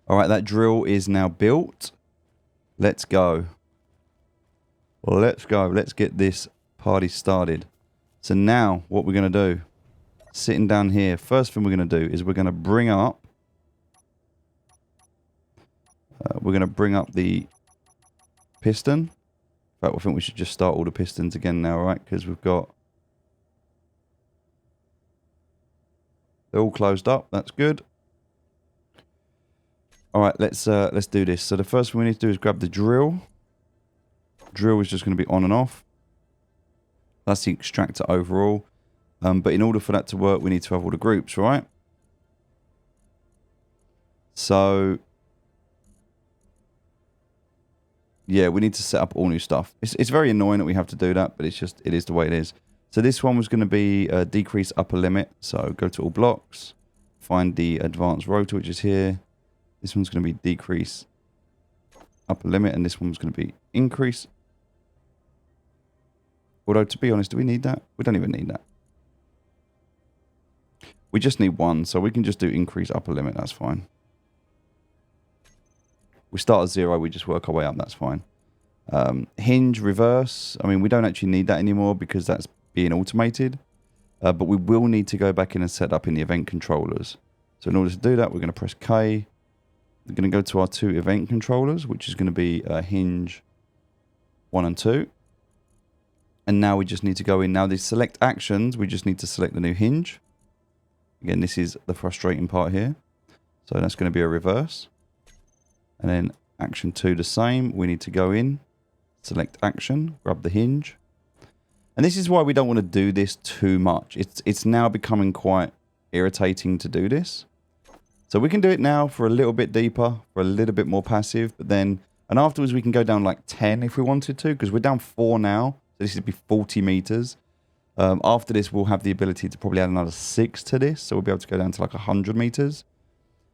Alright, that drill is now built. Let's go. Let's go. Let's get this party started. So now, what we're going to do, sitting down here, first thing we're going to do is we're going to bring up the piston. In fact, I think we should just start all the pistons again now, right? Because we've got... they're all closed up. That's good. Alright, let's do this. So the first thing we need to do is grab the drill. Drill is just going to be on and off. That's the extractor overall. But in order for that to work, we need to have all the groups, right? So... Yeah, we need to set up all new stuff. It's very annoying that we have to do that, but it is the way it is. So this one was going to be decrease upper limit. So go to all blocks, find the advanced rotor, which is here. This one's going to be decrease upper limit, and this one's going to be increase. Although, to be honest, do we need that? We don't even need that. We just need one, so we can just do increase upper limit. That's fine. We start at 0, we just work our way up. That's fine. Hinge reverse. I mean, we don't actually need that anymore because that's being automated. But we will need to go back in and set up in the event controllers. So in order to do that, we're going to press K. We're going to go to our 2 event controllers, which is going to be hinge 1 and 2. And now we just need to go in. Now, the select actions, we just need to select the new hinge. Again, this is the frustrating part here. So that's going to be a reverse. And then action 2 the same. We need to go in, select action, grab the hinge. And this is why we don't want to do this too much. It's now becoming quite irritating to do this. So we can do it now for a little bit deeper, for a little bit more passive. But then, and afterwards we can go down like 10 if we wanted to, because we're down 4 now. So this would be 40 meters. After this, we'll have the ability to probably add another 6 to this. So we'll be able to go down to like 100 meters.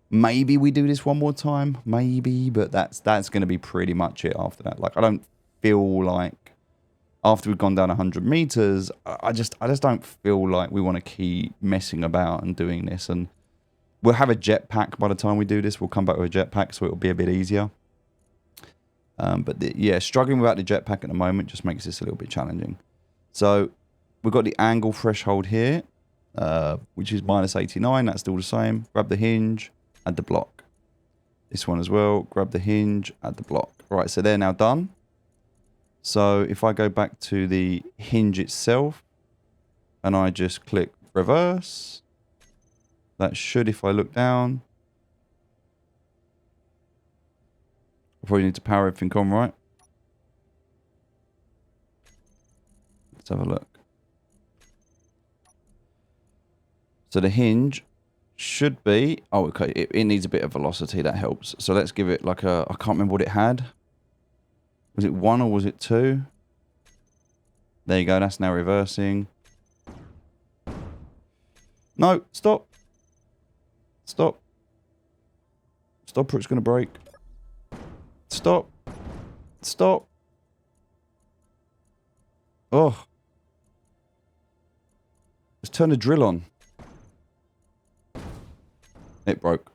Maybe we do this one more time. Maybe. But that's going to be pretty much it after that. Like, I don't feel like after we've gone down 100 meters, I just don't feel like we want to keep messing about and doing this. And we'll have a jetpack by the time we do this. We'll come back with a jetpack, so it'll be a bit easier. Yeah, struggling without the jetpack at the moment just makes this a little bit challenging. So we've got the angle threshold here, which is -89. That's still the same. Grab the hinge, add the block. This one as well. Grab the hinge, add the block. Right, so they're now done. So if I go back to the hinge itself and I just click reverse, that should, if I look down, I probably need to power everything on, right? Let's have a look. So the hinge should be... Oh, okay. It needs a bit of velocity. That helps. So let's give it like a... I can't remember what it had. Was it 1 or was it 2? There you go. That's now reversing. No. Stop. Stop. Stop or it's going to break. Stop. Stop. Oh. Let's turn the drill on. It broke.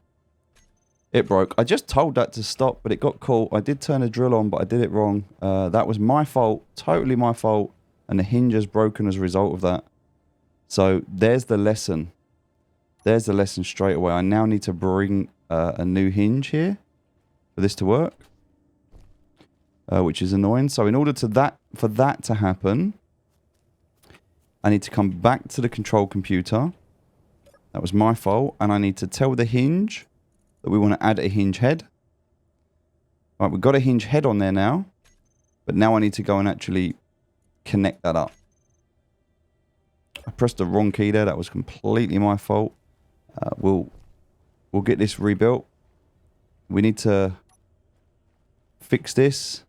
It broke. I just told that to stop, but it got caught. I did turn the drill on, but I did it wrong. That was my fault. Totally my fault. And the hinge has broken as a result of that. So there's the lesson. There's the lesson straight away. I now need to bring a new hinge here for this to work. Which is annoying. So in order for that to happen, I need to come back to the control computer. That was my fault. And I need to tell the hinge that we want to add a hinge head. All right, we've got a hinge head on there now. But now I need to go and actually connect that up. I pressed the wrong key there. That was completely my fault. We'll get this rebuilt. We need to fix this.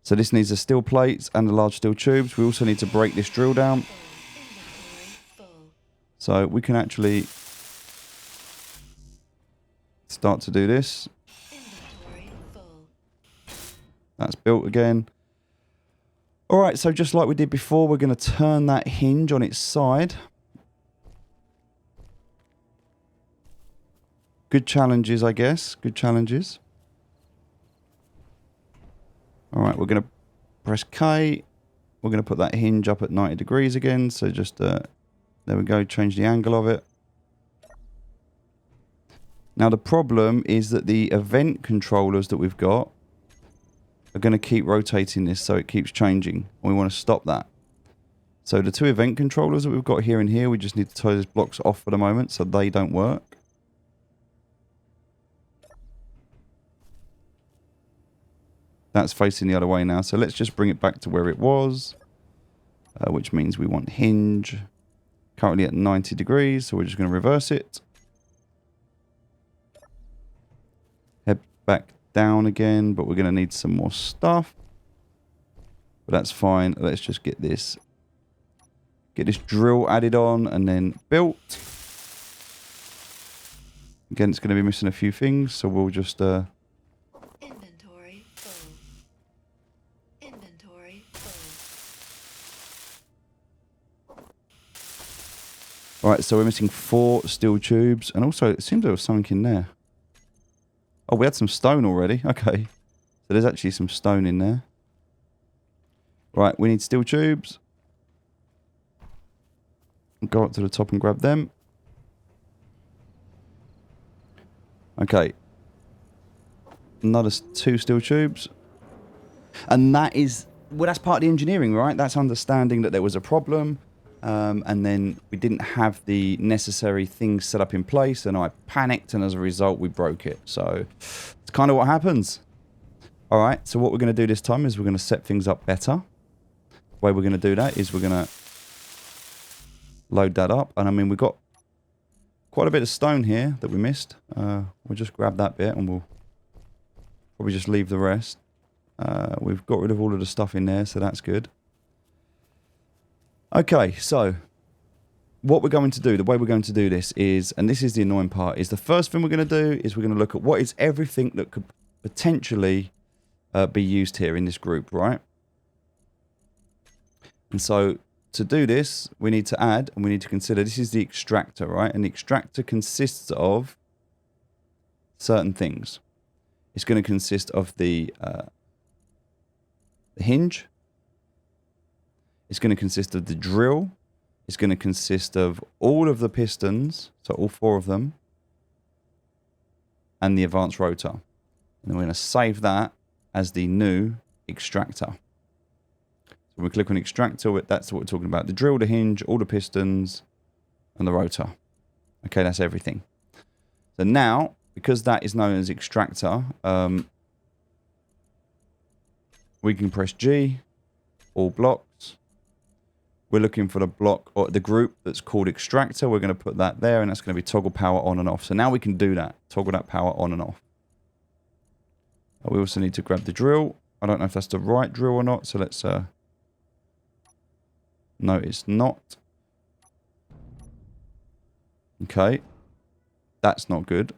So this needs the steel plates and the large steel tubes. We also need to break this drill down. So we can actually start to do this. That's built again. All right, so just like we did before, we're going to turn that hinge on its side. Good challenges, I guess. Good challenges. All right, we're going to press K. We're going to put that hinge up at 90 degrees again. So just, there we go, change the angle of it. Now the problem is that the event controllers that we've got are going to keep rotating this so it keeps changing. And we want to stop that. So the 2 event controllers that we've got here and here, we just need to tie those blocks off for the moment so they don't work. That's facing the other way now. So let's just bring it back to where it was, which means we want hinge currently at 90 degrees. So we're just going to reverse it. Head back down again, but we're going to need some more stuff. But that's fine. Let's just get this drill added on and then built. Again, it's going to be missing a few things, so we'll just... Inventory full. Inventory full. Right, so we're missing 4 steel tubes. And also, it seems there was something in there. Oh, we had some stone already. Okay. So there's actually some stone in there. Right, we need steel tubes. Go up to the top and grab them. Okay. Another 2 steel tubes. And that is... Well, that's part of the engineering, right? That's understanding that there was a problem. And then we didn't have the necessary things set up in place. And I panicked. And as a result, we broke it. So it's kind of what happens. All right. So what we're going to do this time is we're going to set things up better. The way we're going to do that is we're going to load that up. And I mean, we've got quite a bit of stone here that we missed. We'll just grab that bit and we'll probably just leave the rest. We've got rid of all of the stuff in there, so that's good. Okay, so what we're going to do, the way we're going to do this is, and this is the annoying part, is the first thing we're going to do is we're going to look at what is everything that could potentially be used here in this group, right? And so to do this, we need to add, and we need to consider, this is the extractor, right? And the extractor consists of certain things. It's going to consist of the hinge. It's going to consist of the drill. It's going to consist of all of the pistons, so all 4 of them, and the advanced rotor. And then we're going to save that as the new extractor. So when we click on extractor, that's what we're talking about. The drill, the hinge, all the pistons, and the rotor. Okay, that's everything. So now, because that is known as extractor, we can press G, all blocks. We're looking for the block or the group that's called extractor. We're going to put that there, and that's going to be toggle power on and off. So now we can do that, toggle that power on and off. We also need to grab the drill. I don't know if that's the right drill or not, so let's... No, it's not. Okay. That's not good.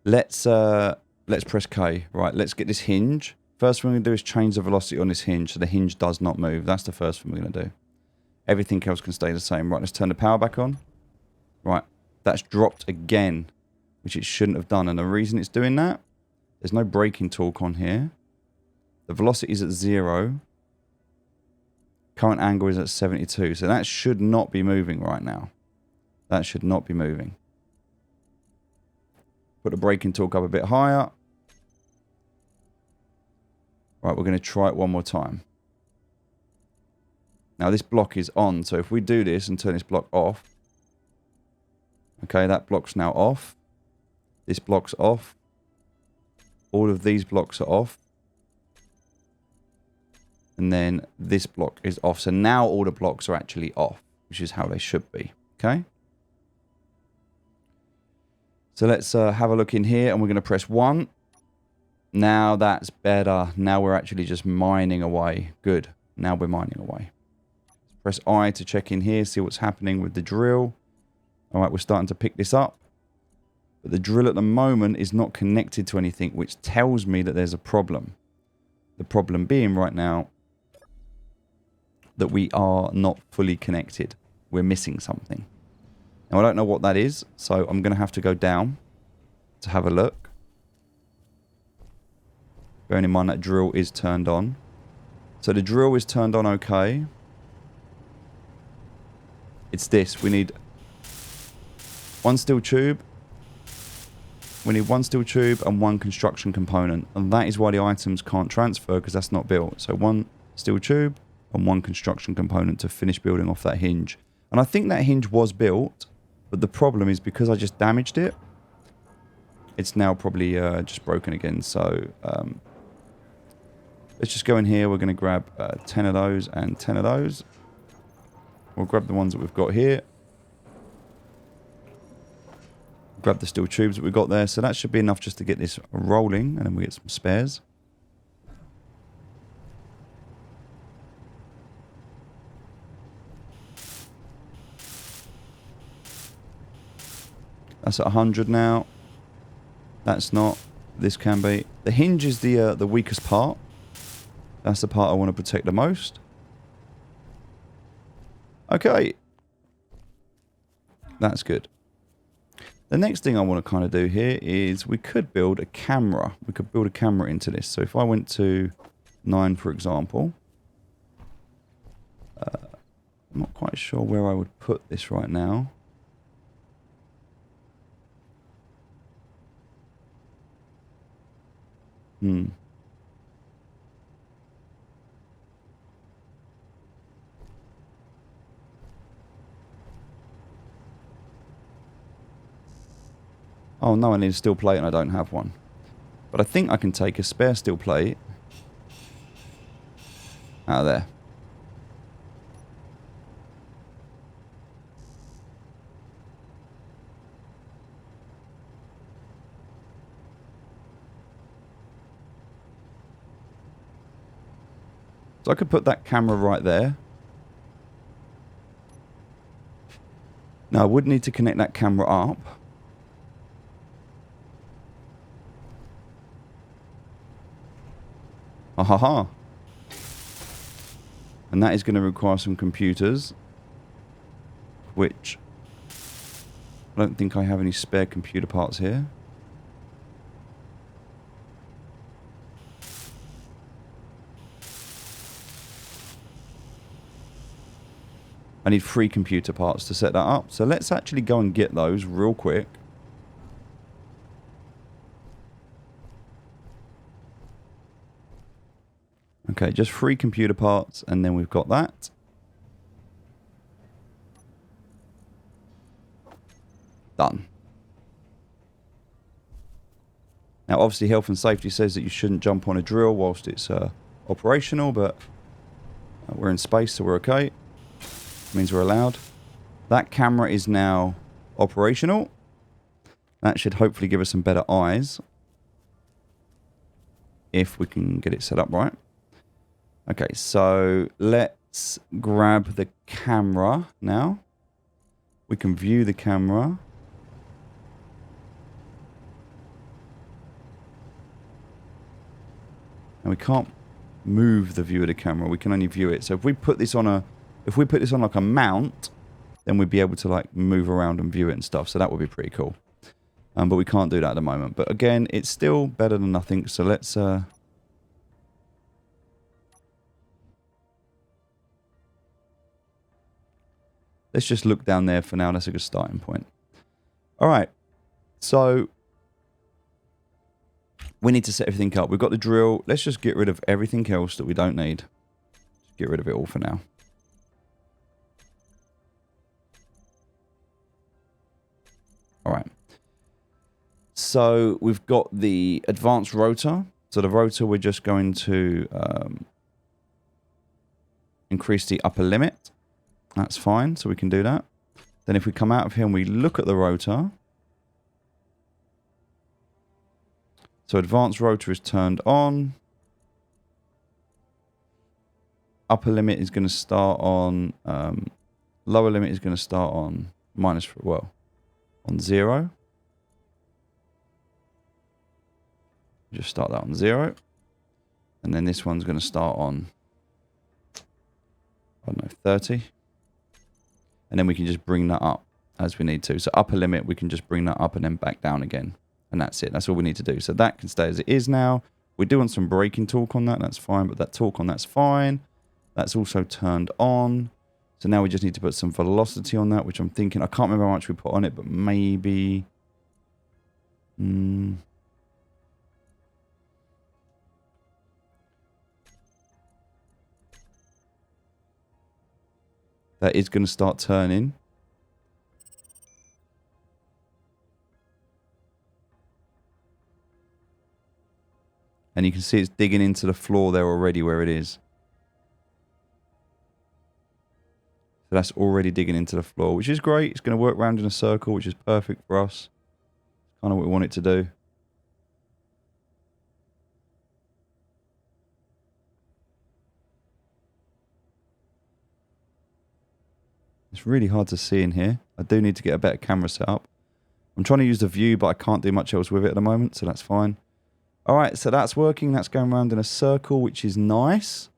Let's press K. Right, let's get this hinge. First thing we're going to do is change the velocity on this hinge so the hinge does not move. That's the first thing we're going to do. Everything else can stay the same. Right, let's turn the power back on. Right, that's dropped again, which it shouldn't have done. And the reason it's doing that, there's no braking torque on here. The velocity is at 0. Current angle is at 72. So that should not be moving right now. That should not be moving. Put the braking torque up a bit higher. Right, we're going to try it one more time. Now this block is on, so if we do this and turn this block off. Okay, that block's now off. This block's off. All of these blocks are off. And then this block is off. So now all the blocks are actually off, which is how they should be. Okay. So let's have a look in here, and we're going to press 1. Now that's better. Now we're actually just mining away. Good. Now we're mining away. Press I to check in here, see what's happening with the drill. All right, we're starting to pick this up. But the drill at the moment is not connected to anything, which tells me that there's a problem. The problem being right now that we are not fully connected. We're missing something. Now I don't know what that is, so I'm going to have to go down to have a look. Bearing in mind that drill is turned on. So the drill is turned on okay. It's this. We need 1 steel tube. We need 1 steel tube and 1 construction component. And that is why the items can't transfer, because that's not built. So 1 steel tube and 1 construction component to finish building off that hinge. And I think that hinge was built, but the problem is because I just damaged it, it's now probably just broken again. So let's just go in here. We're going to grab 10 of those and 10 of those. We'll grab the ones that we've got here. Grab the steel tubes that we've got there. So that should be enough just to get this rolling, and then we get some spares. That's at 100 now. That's not. This can be. The hinge is the weakest part. That's the part I want to protect the most. Okay. That's good. The next thing I want to kind of do here is we could build a camera. We could build a camera into this. So if I went to 9, for example. I'm not quite sure where I would put this right now. Oh no, I need a steel plate and I don't have one. But I think I can take a spare steel plate out of there. So I could put that camera right there. Now I would need to connect that camera up. Ha. And that is going to require some computers. Which I don't think I have any spare computer parts here. I need 3 computer parts to set that up. So let's actually go and get those real quick. Okay, just 3 computer parts and then we've got that. Done. Now obviously health and safety says that you shouldn't jump on a drill whilst it's operational, but we're in space so we're okay. Means we're allowed. That camera is now operational. That should hopefully give us some better eyes. If we can get it set up right. Okay, so let's grab the camera now. We can view the camera. And we can't move the view of the camera. We can only view it. So if we put this on like a mount, then we'd be able to like move around and view it and stuff. So that would be pretty cool. But we can't do that at the moment. But again, it's still better than nothing. So let's just look down there for now. That's a good starting point. All right. So we need to set everything up. We've got the drill. Let's just get rid of everything else that we don't need. Just get rid of it all for now. All right. So we've got the advanced rotor. So the rotor, we're just going to increase the upper limit. That's fine. So we can do that. Then if we come out of here and we look at the rotor. So advanced rotor is turned on. Upper limit is going to start on, lower limit is going to start on on 0. Just start that on 0. And then this one's going to start on, I don't know, 30. And then we can just bring that up as we need to. So upper limit, we can just bring that up and then back down again. And that's it. That's all we need to do. So that can stay as it is now. We do want some braking torque on that. That's fine. But that torque on that's fine. That's also turned on. So now we just need to put some velocity on that, which I'm thinking, I can't remember how much we put on it, but maybe... that is going to start turning. And you can see it's digging into the floor there already where it is. So that's already digging into the floor, which is great. It's going to work round in a circle, which is perfect for us. Kind of what we want it to do. It's really hard to see in here. I do need to get a better camera set up. I'm trying to use the view, but I can't do much else with it at the moment, so that's fine. Alright, so that's working. That's going around in a circle, which is nice.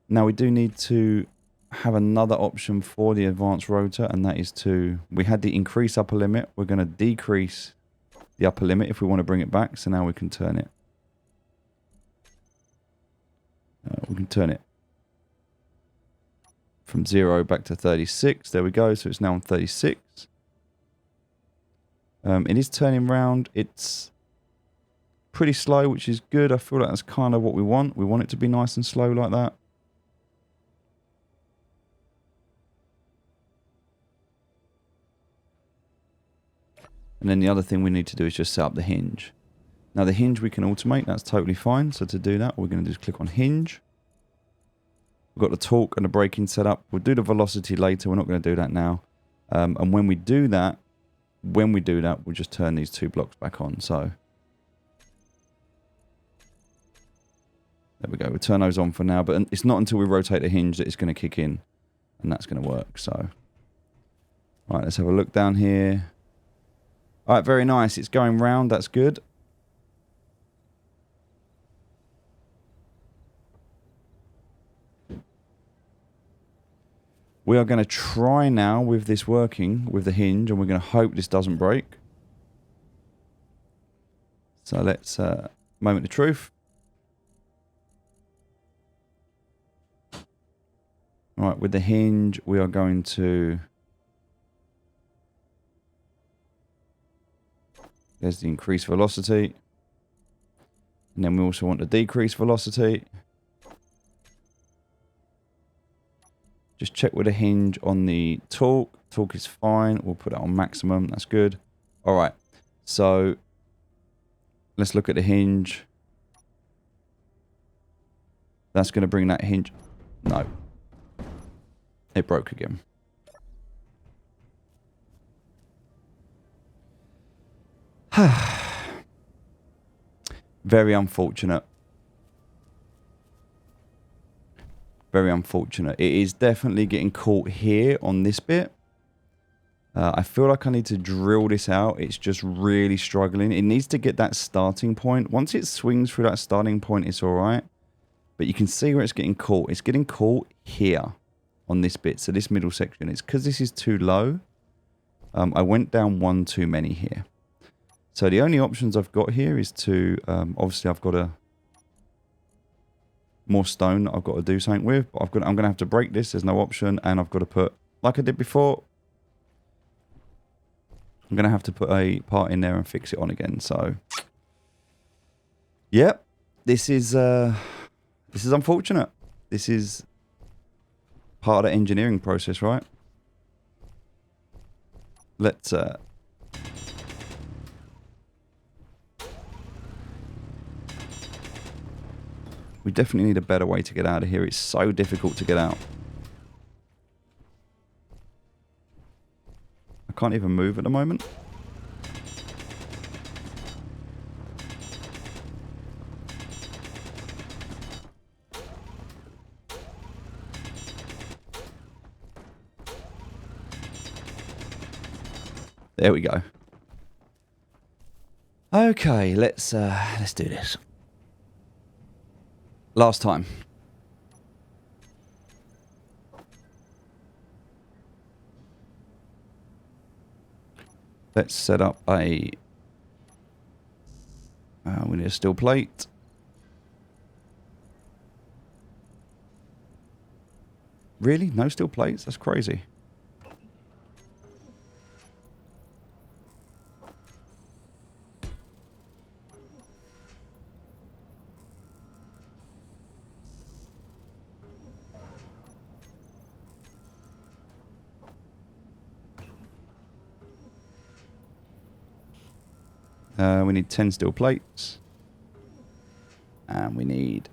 Now we do need to have another option for the advanced rotor, and that is to... We had the increase upper limit. We're going to decrease the upper limit if we want to bring it back, so now we can turn it. We can turn it from 0 back to 36. There we go. So it's now on 36. It is turning round. It's pretty slow, which is good. I feel like that's kind of what we want. We want it to be nice and slow like that. And then the other thing we need to do is just set up the hinge. Now the hinge we can automate. That's totally fine. So to do that, we're going to just click on hinge. We've got the torque and the braking set up. We'll do the velocity later. We're not going to do that now. And when we do that, we'll just turn these two blocks back on. So there we go. We'll turn those on for now. But it's not until we rotate the hinge that it's going to kick in. And that's going to work. So, all right, let's have a look down here. All right, very nice. It's going round. That's good. We are going to try now with this working, with the hinge, and we're going to hope this doesn't break. So let's, moment of truth. All right, with the hinge, we are going to... There's the increased velocity. And then we also want the decreased velocity. Just check with a hinge on the torque. Torque is fine. We'll put that on maximum. That's good. All right. So let's look at the hinge. That's going to bring that hinge. No. It broke again. Very unfortunate. Very unfortunate. It is definitely getting caught here on this bit. I feel like I need to drill this out. It's just really struggling. It needs to get that starting point. Once it swings through that starting point, it's all right. But you can see where it's getting caught. It's getting caught here on this bit. So this middle section. It's because this is too low. I went down one too many here. So the only options I've got here is to... obviously, I've got a... more stone that I've got to do something with, but I'm going to have to break this. There's no option, and I've got to put, like I did before, I'm going to have to put a part in there and fix it on again. So, yep, this is unfortunate. This is part of the engineering process, right? Let's we definitely need a better way to get out of here. It's so difficult to get out. I can't even move at the moment. There we go. Okay, let's do this. Last time. Let's set up a... we need a steel plate. Really? No steel plates? That's crazy. We need 10 steel plates. And we need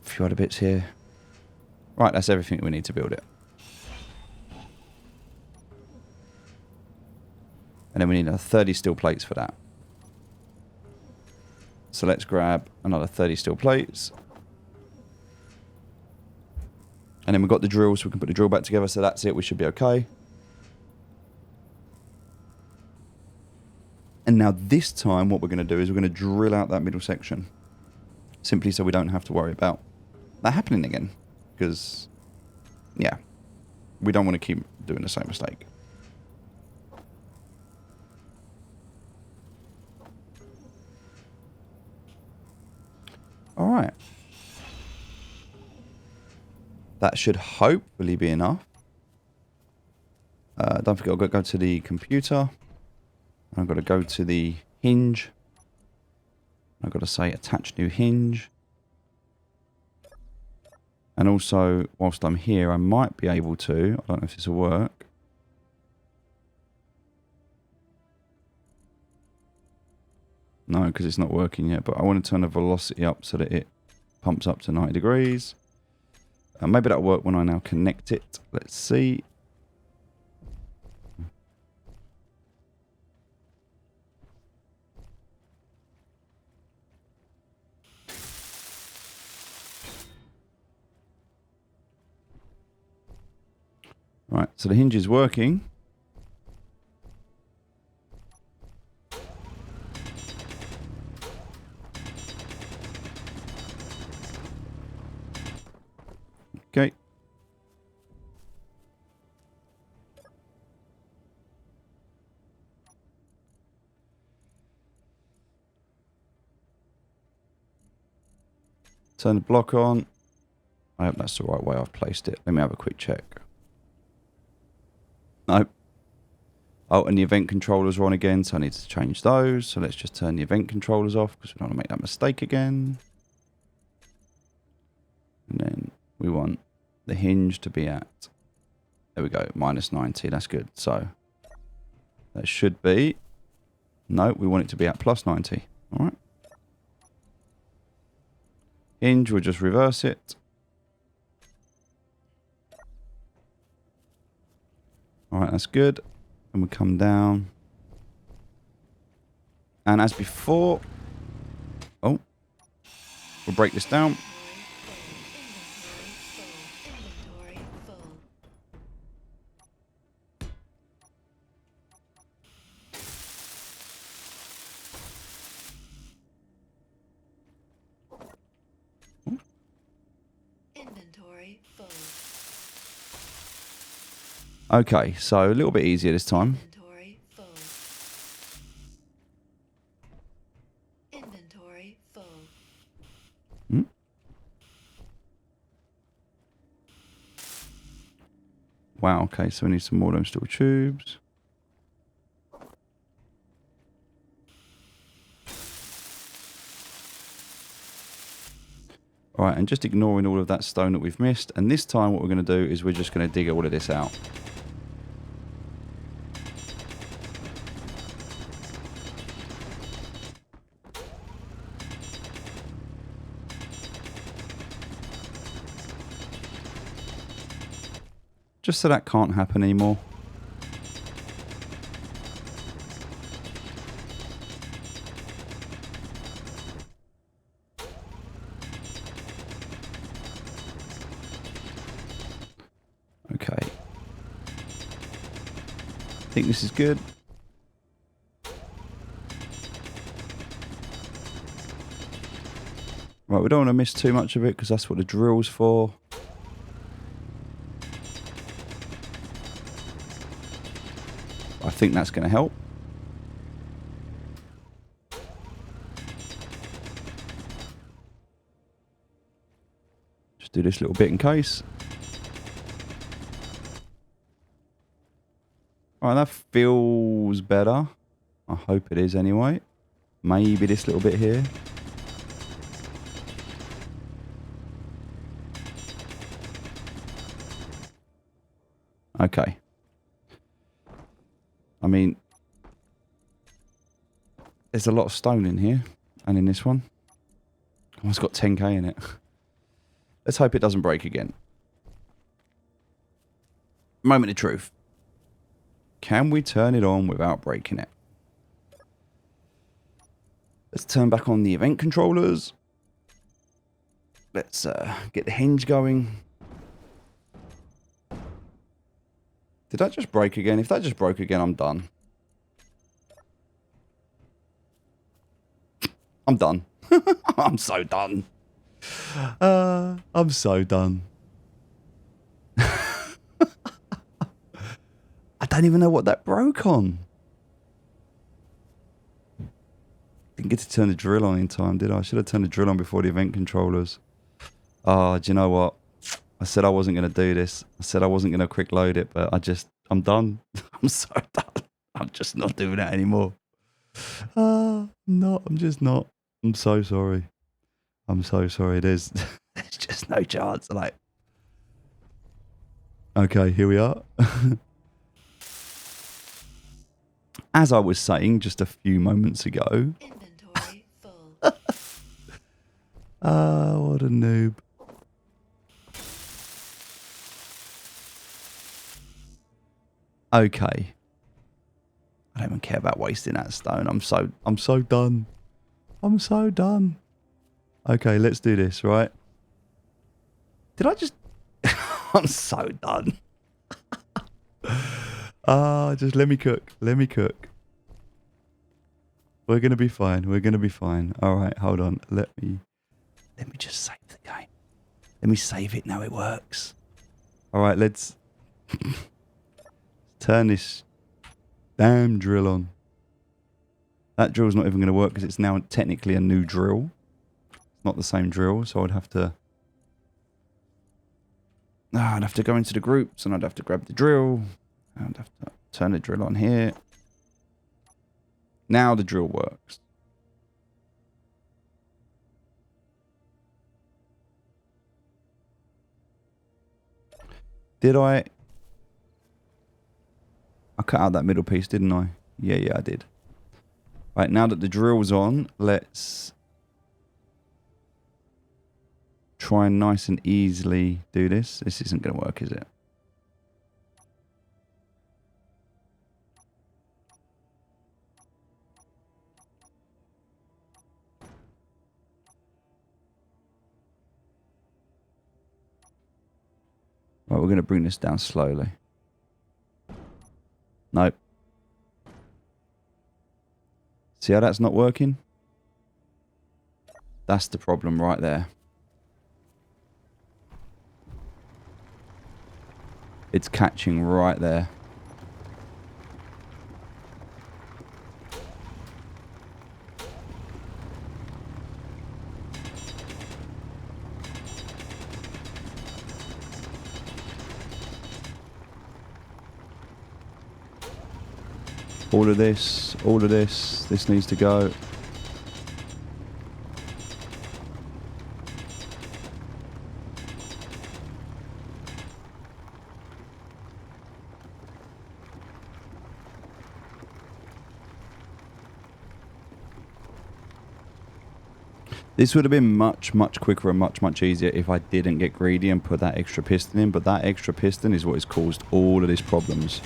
a few other bits here. Right, that's everything we need to build it. And then we need another 30 steel plates for that. So let's grab another 30 steel plates. And then we've got the drill, so we can put the drill back together. So that's it. We should be okay. And now this time what we're going to do is we're going to drill out that middle section. Simply so we don't have to worry about that happening again. Because, yeah, we don't want to keep doing the same mistake. Alright. That should hopefully be enough. Don't forget, I've got to go to the computer. I've got to go to the hinge. I've got to say attach new hinge. And also, whilst I'm here, I might be able to, I don't know if this will work. No, because it's not working yet, but I want to turn the velocity up so that it pumps up to 90 degrees. Maybe that'll work when I now connect it. Let's see. Right, so the hinge is working. Okay. Turn the block on. I hope that's the right way I've placed it. Let me have a quick check. Nope. Oh, and the event controllers are on again, so I need to change those. So let's just turn the event controllers off because we don't want to make that mistake again. And then we want the hinge to be at, there we go, minus 90. That's good. So that should be, no, we want it to be at plus 90. All right. Hinge, we'll just reverse it. All right, that's good. And we come down. And as before, oh, we'll break this down. Inventory full. Inventory full. Okay, so a little bit easier this time. Inventory full. Inventory full. Hmm? Wow, okay, so we need some more of them steel tubes. All right, and just ignoring all of that stone that we've missed. And this time what we're going to do is we're just going to dig all of this out. Just so that can't happen anymore. Okay. I think this is good. Right, we don't want to miss too much of it because that's what the drill's for. I think that's going to help. Just do this little bit in case. Alright, that feels better. I hope it is anyway. Maybe this little bit here. Okay. I mean, there's a lot of stone in here and in this one. Almost got 10k in it. Let's hope it doesn't break again. Moment of truth. Can we turn it on without breaking it? Let's turn back on the event controllers. Let's get the hinge going. Did that just break again? If that just broke again, I'm done. I'm done. I'm so done. I'm so done. I don't even know what that broke on. Didn't get to turn the drill on in time, did I? I should have turned the drill on before the event controllers. Oh, do you know what? I said I wasn't going to do this. I said I wasn't going to quick load it, but I'm done. I'm so done. I'm just not doing that anymore. I'm just not. I'm so sorry. I'm so sorry. There's just no chance. Like, okay, here we are. As I was saying just a few moments ago. Inventory full. What a noob. Okay. I don't even care about wasting that stone. I'm so done. I'm so done. Okay, let's do this, right? Did I just... I'm so done. Just let me cook. Let me cook. We're going to be fine. We're going to be fine. All right, hold on. Let me just save the game. Let me save it now it works. All right, let's turn this damn drill on. That drill's not even going to work because it's now technically a new drill. It's not the same drill, so I'd have to go into the groups and I'd have to grab the drill. I'd have to turn the drill on here. Now the drill works. Did I cut out that middle piece, didn't I? Yeah, I did. Right, now that the drill's on, let's try and nice and easily do this. This isn't going to work, is it? Right, we're going to bring this down slowly. Nope. See how that's not working? That's the problem right there. It's catching right there. All of this needs to go. This would have been much quicker and much easier if I didn't get greedy and put that extra piston in, but that extra piston is what has caused all of these problems.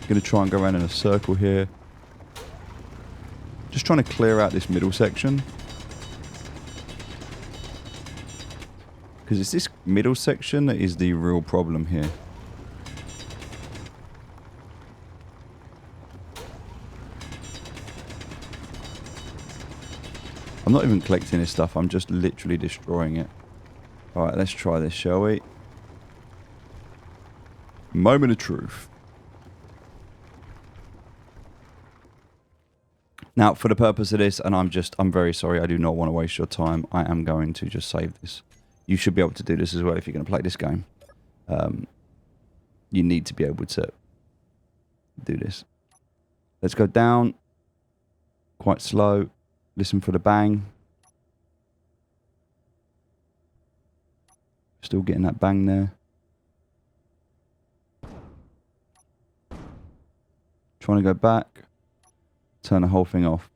Going to try and go around in a circle here. Just trying to clear out this middle section. Because it's this middle section that is the real problem here. I'm not even collecting this stuff, I'm just literally destroying it. Alright, let's try this, shall we? Moment of truth. Now, for the purpose of this, and I'm very sorry, I do not want to waste your time, I am going to just save this. You should be able to do this as well if you're going to play this game. You need to be able to do this. Let's go down. Quite slow. Listen for the bang. Still getting that bang there. Trying to go back. turn the whole thing off.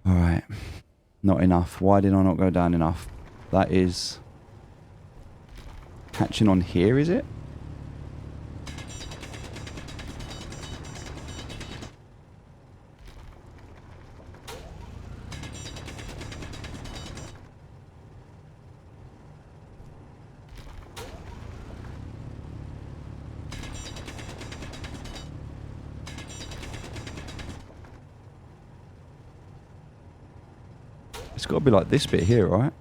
Alright. Not enough. Why did I not go down enough? That is... catching on here, is it? It's got to be like this bit here, right?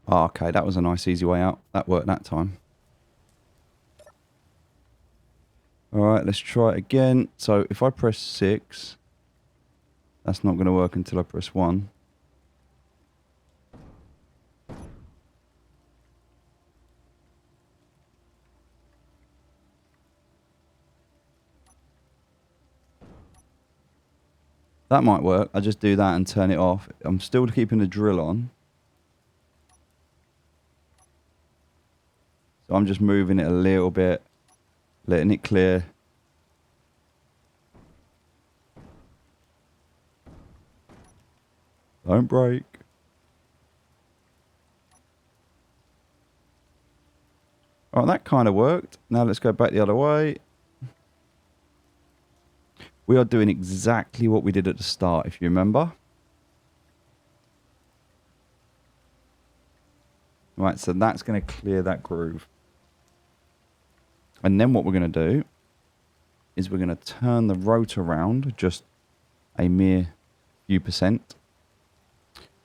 Oh, okay, that was a nice easy way out. That worked that time. Alright, let's try it again. So if I press 6, that's not going to work until I press 1. That might work. I just do that and turn it off. I'm still keeping the drill on. So I'm just moving it a little bit, letting it clear. Don't break. Alright, that kind of worked. Now let's go back the other way. We are doing exactly what we did at the start, if you remember. Right, so that's going to clear that groove. And then what we're going to do is we're going to turn the rotor around just a mere few percent.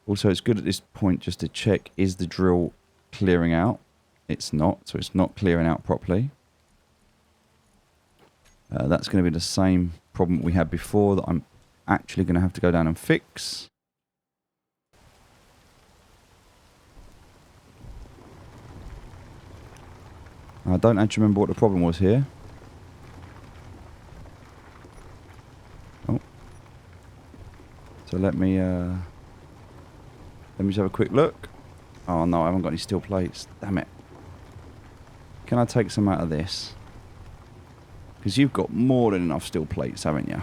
Also, it's good at this point just to check, is the drill clearing out? It's not, so it's not clearing out properly. That's going to be the same problem we had before that I'm actually going to have to go down and fix. I don't actually remember what the problem was here. Oh. So let me just have a quick look. Oh no, I haven't got any steel plates. Damn it. Can I take some out of this? Because you've got more than enough steel plates, haven't you?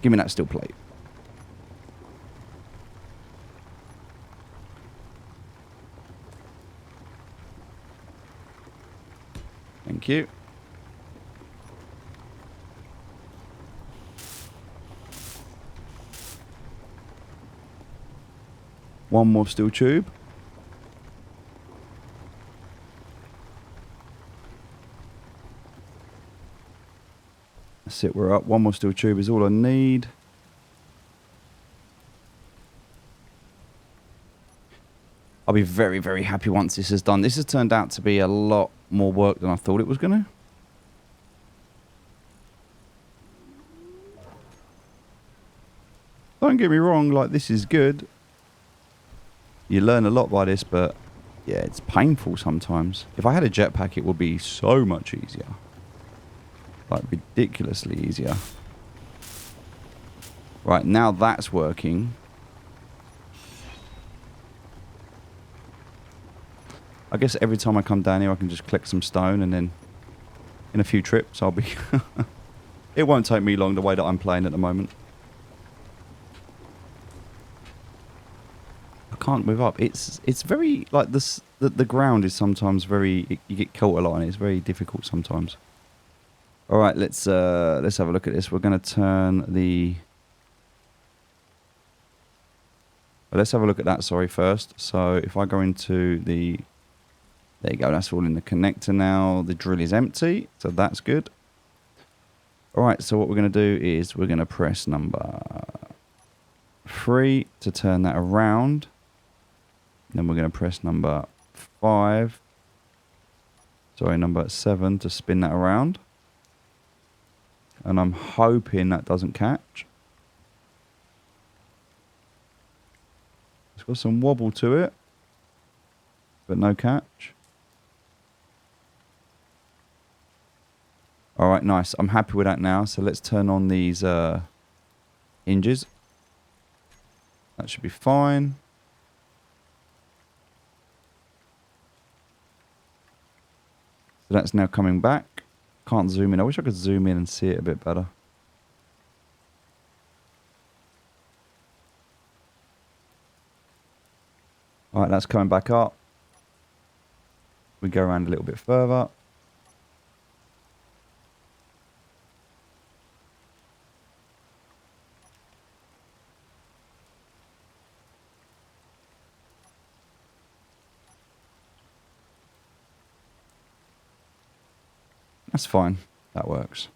Give me that steel plate. Thank you. One more steel tube. That's it, we're up. One more steel tube is all I need. I'll be very, very happy once this is done. This has turned out to be a lot more work than I thought it was going to. Don't get me wrong, like, this is good. You learn a lot by this, but yeah, it's painful sometimes. If I had a jetpack, it would be so much easier. Like, ridiculously easier. Right, now that's working. I guess every time I come down here, I can just collect some stone, and then in a few trips, I'll be... It won't take me long the way that I'm playing at the moment. I can't move up. It's very, like, the ground is sometimes very... You get caught a lot, and it's very difficult sometimes. All right, let's have a look at this. We're going to turn the... Well, let's have a look at that, sorry, first. So if I go into the... There you go, that's all in the connector now. The drill is empty, so that's good. All right, so what we're going to do is we're going to press number 3 to turn that around. Then we're going to press number 5. Sorry, number 7 to spin that around. And I'm hoping that doesn't catch. It's got some wobble to it, but no catch. All right, nice. I'm happy with that now. So let's turn on these hinges. That should be fine. So that's now coming back. Can't zoom in. I wish I could zoom in and see it a bit better. All right, that's coming back up. We go around a little bit further. That's fine. That works.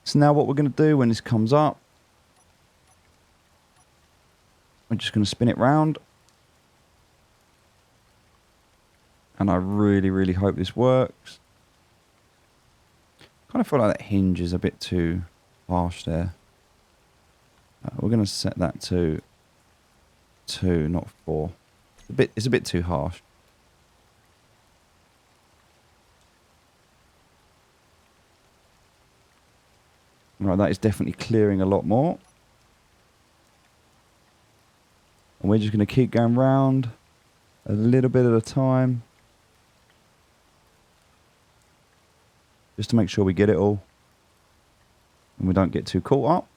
So now what we're going to do when this comes up, we're just going to spin it round. And I really, really hope this works. Kind of feel like that hinge is a bit too harsh there. We're going to set that to 2, not 4. It's a bit too harsh. Right, that is definitely clearing a lot more. And we're just going to keep going round a little bit at a time. Just to make sure we get it all. And we don't get too caught up.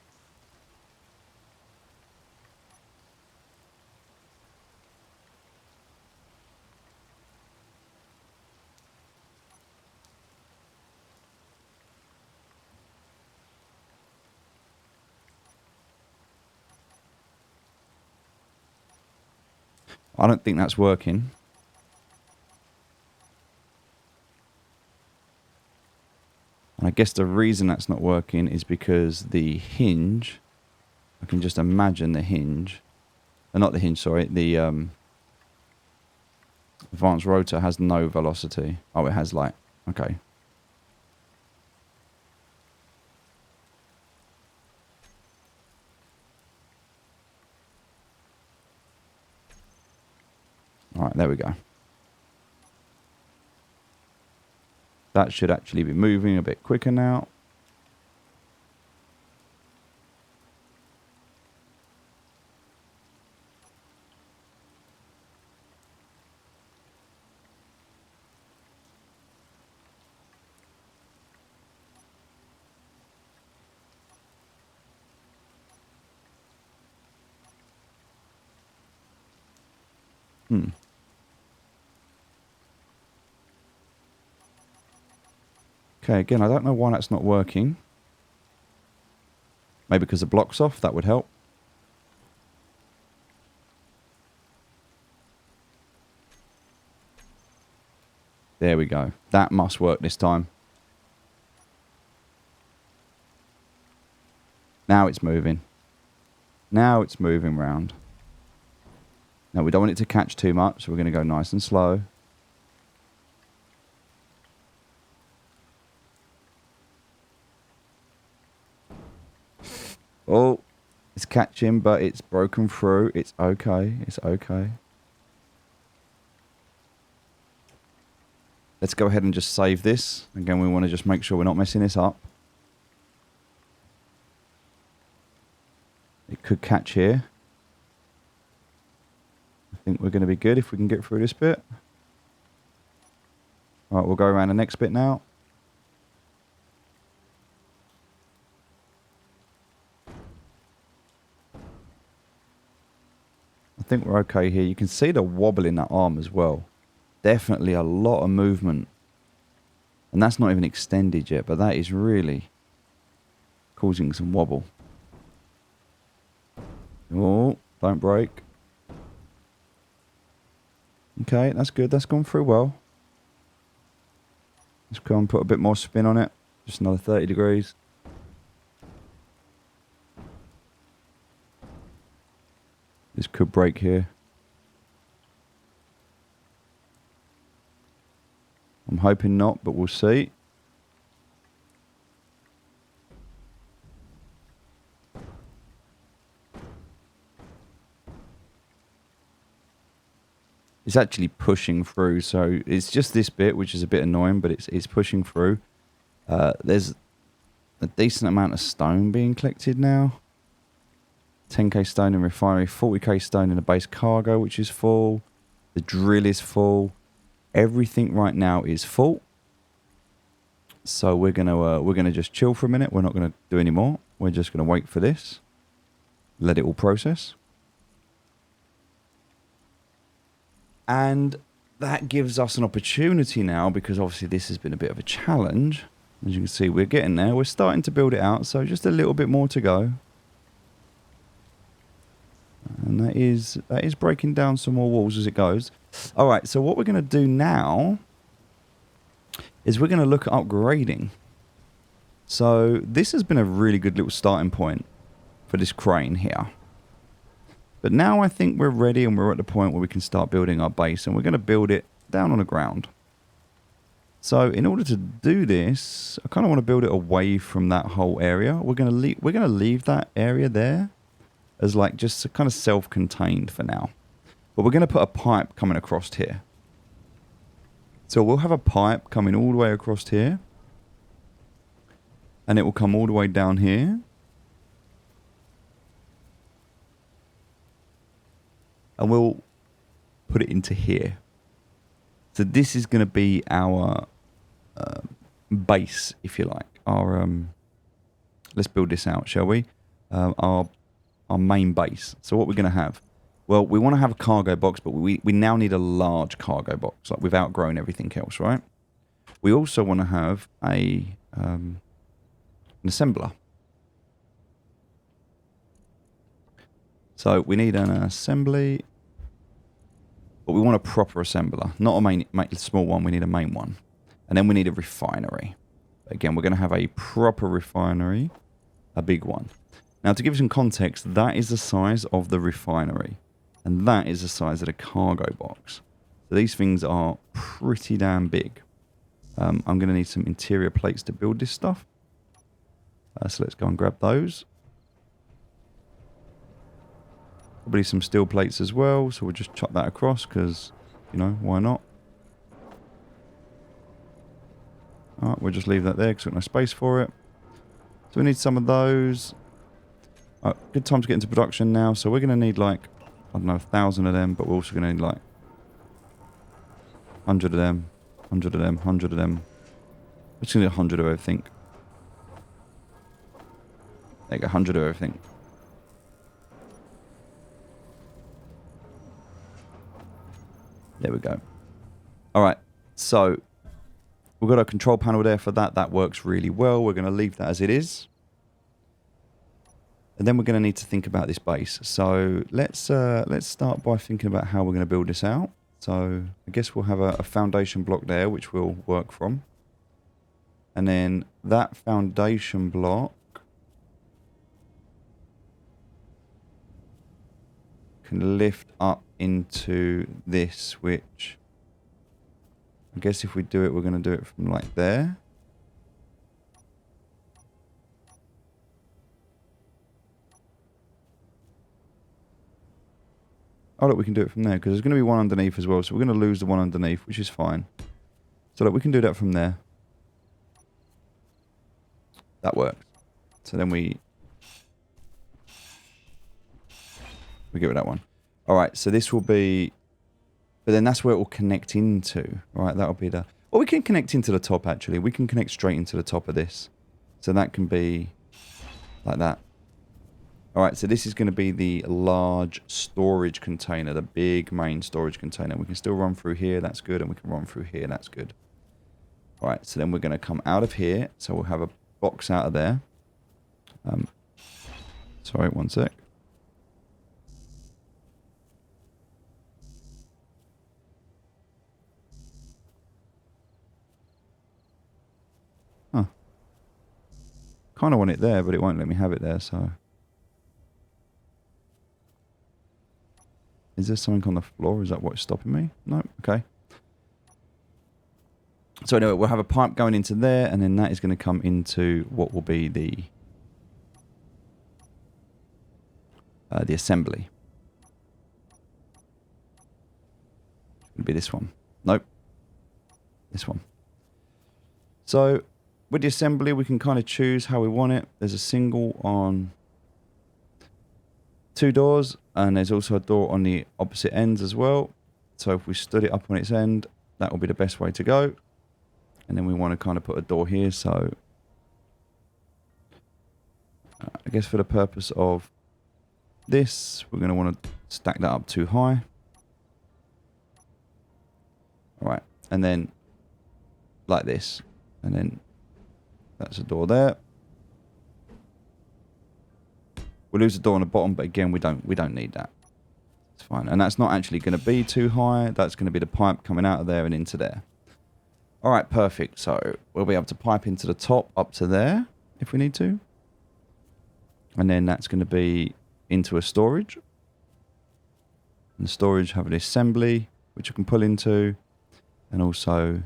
I don't think that's working. And I guess the reason that's not working is because the hinge, I can just imagine the hinge, not the hinge, sorry, the advanced rotor has no velocity. Oh, it has light. Okay. All right, there we go. That should actually be moving a bit quicker now. Okay, again, I don't know why that's not working. Maybe because the block's off, that would help. There we go. That must work this time. Now it's moving. Now it's moving round. Now we don't want it to catch too much, so we're going to go nice and slow. Oh, it's catching, but it's broken through. It's okay. It's okay. Let's go ahead and just save this. Again, we want to just make sure we're not messing this up. It could catch here. I think we're going to be good if we can get through this bit. All right, we'll go around the next bit now. I think we're okay here. You can see the wobble in that arm as well. Definitely a lot of movement. And that's not even extended yet, but that is really causing some wobble. Oh, don't break. Okay, that's good. That's gone through well. Let's go and put a bit more spin on it. Just another 30 degrees. This could break here. I'm hoping not, but we'll see. It's actually pushing through, so it's just this bit, which is a bit annoying, but it's pushing through. There's a decent amount of stone being collected now. 10k stone in refinery, 40k stone in the base cargo, which is full. The drill is full. Everything right now is full. So we're gonna just chill for a minute. We're not gonna do any more. We're just gonna wait for this. Let it all process. And that gives us an opportunity now, because obviously this has been a bit of a challenge. As you can see, we're getting there. We're starting to build it out, so just a little bit more to go. And that is breaking down some more walls as it goes. All right, so what we're going to do now is we're going to look at upgrading. So this has been a really good little starting point for this crane here. But now I think we're ready, and we're at the point where we can start building our base, and we're going to build it down on the ground. So in order to do this, I kind of want to build it away from that whole area. We're going to leave that area there as like just kind of self-contained for now. But we're going to put a pipe coming across here. So we'll have a pipe coming all the way across here, and it will come all the way down here. And we'll put it into here. So this is going to be our base, if you like. Our let's build this out, shall we? Our main base. So what we're going to have? Well, we want to have a cargo box, but we now need a large cargo box. Like, we've outgrown everything else, right? We also want to have an assembler. So we need an assembly, but we want a proper assembler, not a small one. We need a main one, and then we need a refinery. Again, we're going to have a proper refinery, a big one. Now, to give you some context, that is the size of the refinery, and that is the size of the cargo box. So these things are pretty damn big. I'm going to need some interior plates to build this stuff. So let's go and grab those. Probably some steel plates as well, so we'll just chop that across because, you know, why not? Alright, we'll just leave that there because we've got no space for it. So we need some of those. Good time to get into production now. So we're going to need like, I don't know, 1,000 of them, but we're also going to need like 100 of them, 100 of them, 100 of them. We're just going to need 100 of everything. There you go, 100 of everything. There we go. All right, so we've got a control panel there for that. That works really well. We're going to leave that as it is. And then we're going to need to think about this base. So let's start by thinking about how we're going to build this out. So I guess we'll have a foundation block there, which we'll work from. And then that foundation block can lift up into this, which I guess if we do it, we're going to do it from like there. Oh, look, we can do it from there because there's going to be one underneath as well. So we're going to lose the one underneath, which is fine. So look, we can do that from there. That works. So then we get rid of that one. All right, so this will be, but then that's where it will connect into. All right, that'll be the, or we can connect into the top actually. We can connect straight into the top of this. So that can be like that. All right, so this is going to be the large storage container, the big main storage container. We can still run through here, that's good, and we can run through here, that's good. All right, so then we're going to come out of here. So we'll have a box out of there. Sorry, one sec. Huh. Kind of want it there, but it won't let me have it there, so. Is there something on the floor? Is that what's stopping me? No? Okay. So anyway, we'll have a pipe going into there, and then that is going to come into what will be the assembly. It'd be this one. Nope. This one. So with the assembly, we can kind of choose how we want it. There's a single on 2 doors, and there's also a door on the opposite ends as well. So if we stood it up on its end, that will be the best way to go. And then we want to kind of put a door here. So I guess for the purpose of this, we're going to want to stack that up too high. All right. And then like this. And then that's a door there. We'll lose the door on the bottom, but again, we don't need that. It's fine. And that's not actually going to be too high. That's going to be the pipe coming out of there and into there. All right, perfect. So we'll be able to pipe into the top up to there if we need to. And then that's going to be into a storage. And the storage have an assembly, which you can pull into. And also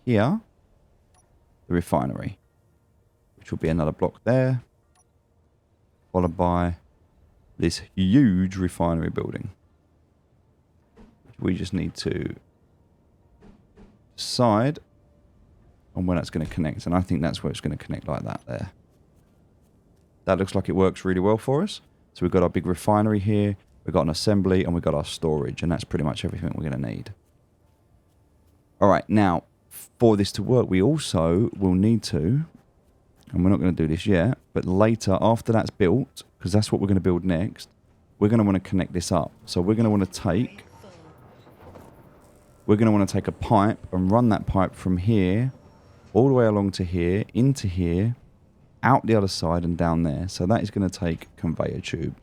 here, the refinery, which will be another block there. Followed by this huge refinery building. We just need to decide on when that's going to connect. And I think that's where it's going to connect like that there. That looks like it works really well for us. So we've got our big refinery here. We've got an assembly and we've got our storage. And that's pretty much everything we're going to need. All right. Now, for this to work, we also will need to, and we're not going to do this yet, but later, after that's built, because that's what we're going to build next, we're going to want to connect this up. So we're going to want to take, a pipe and run that pipe from here all the way along to here, into here, out the other side and down there. So that is going to take conveyor tubes.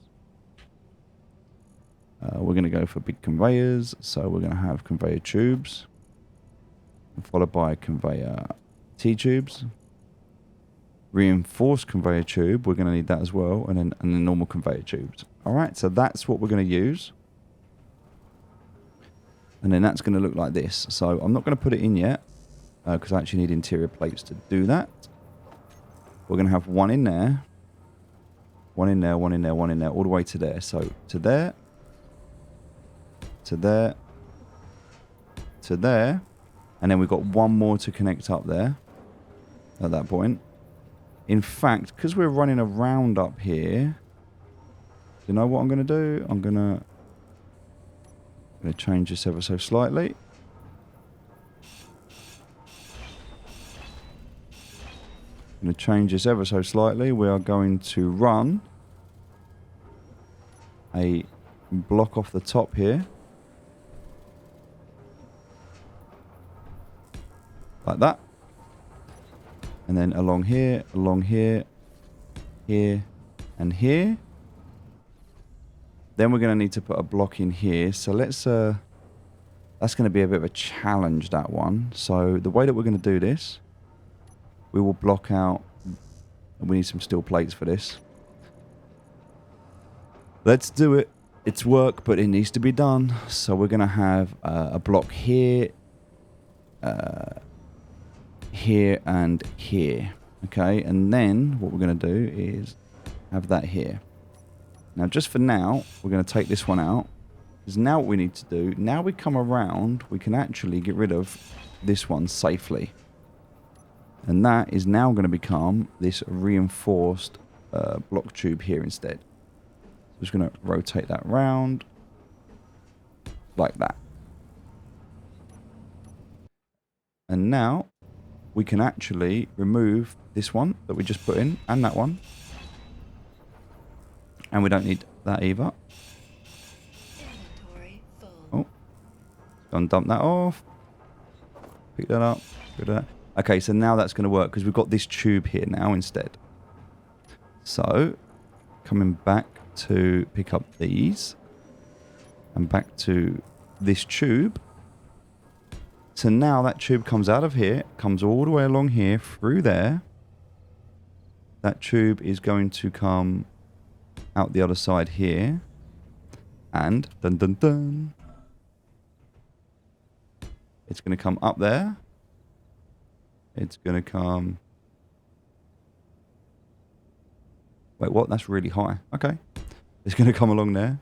We're going to go for big conveyors. So we're going to have conveyor tubes, followed by conveyor T-tubes. Reinforced conveyor tube, we're going to need that as well, and then normal conveyor tubes. All right, so that's what we're going to use. And then that's going to look like this. So I'm not going to put it in yet, because I actually need interior plates to do that. We're going to have one in there, one in there, one in there, one in there, all the way to there. So to there, to there, to there, and then we've got one more to connect up there at that point. In fact, because we're running around up here, you know what I'm going to do? I'm going to change this ever so slightly. I'm going to change this ever so slightly. We are going to run a block off the top here. Like that. And then along here, here, and here. Then we're going to need to put a block in here. So let's, that's going to be a bit of a challenge, that one. So the way that we're going to do this, we will block out, and we need some steel plates for this. Let's do it. It's work, but it needs to be done. So we're going to have a block here, here and here. Okay, and then what we're going to do is have that here. Now, just for now, we're going to take this one out. Because now what we need to do, now we come around, we can actually get rid of this one safely. And that is now going to become this reinforced block tube here instead. So just going to rotate that round like that. And now we can actually remove this one that we just put in and that one. And we don't need that either. Inventory full. Oh. Go and dump that off. Pick that up. Pick that. Okay, so now that's going to work because we've got this tube here now instead. So, coming back to pick up these. And back to this tube. So now that tube comes out of here, comes all the way along here, through there. That tube is going to come out the other side here. And, dun dun dun. It's going to come up there. It's going to come... Wait, what? That's really high. Okay. It's going to come along there.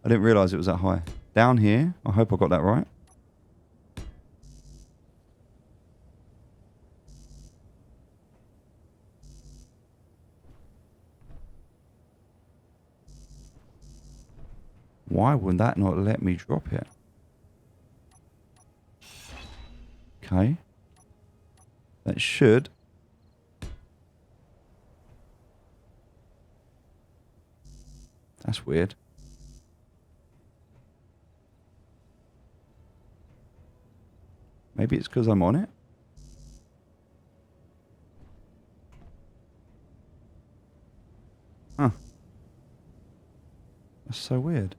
I didn't realise it was that high. Down here. I hope I got that right. Why would that not let me drop it? Okay. That should. That's weird. Maybe it's because I'm on it. Huh. That's so weird.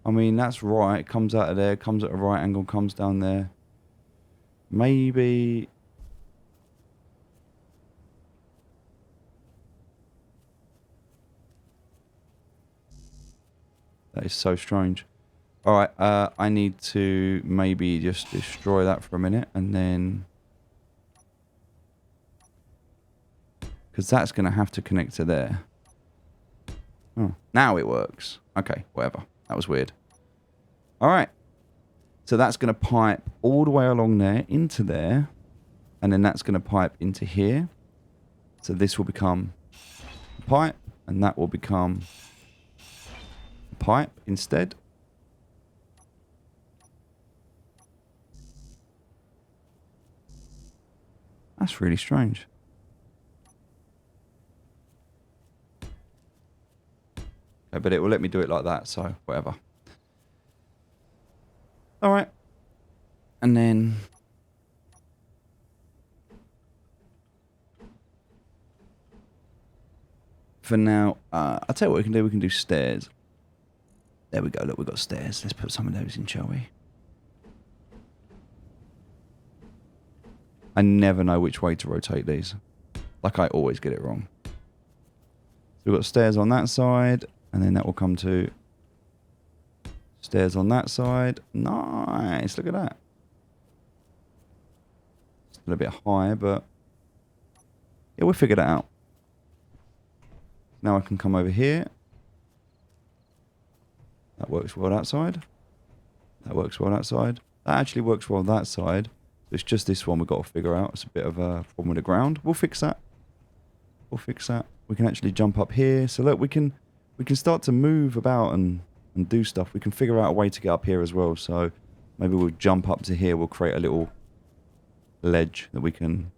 I mean, that's right. It comes out of there, comes at a right angle, comes down there. Maybe... That is so strange. Alright, I need to maybe just destroy that for a minute and then... Because that's going to have to connect to there. Oh, now it works. Okay, whatever. That was weird. Alright. So that's going to pipe all the way along there into there. And then that's going to pipe into here. So this will become a pipe. And that will become a pipe instead. That's really strange. Okay, but it will let me do it like that, so whatever. Alright. And then... For now, I'll tell you what we can do. We can do stairs. There we go. Look, we've got stairs. Let's put some of those in, shall we? I never know which way to rotate these. Like, I always get it wrong. So we've got stairs on that side. And then that will come to stairs on that side. Nice. Look at that. It's a little bit high, but... Yeah, we'll figure that out. Now I can come over here. That works well that side. That works well that side. That actually works well that side. It's just this one we've got to figure out. It's a bit of a problem with the ground. We'll fix that. We'll fix that. We can actually jump up here. So look, we can start to move about and do stuff. We can figure out a way to get up here as well. So maybe we'll jump up to here. We'll create a little ledge that we can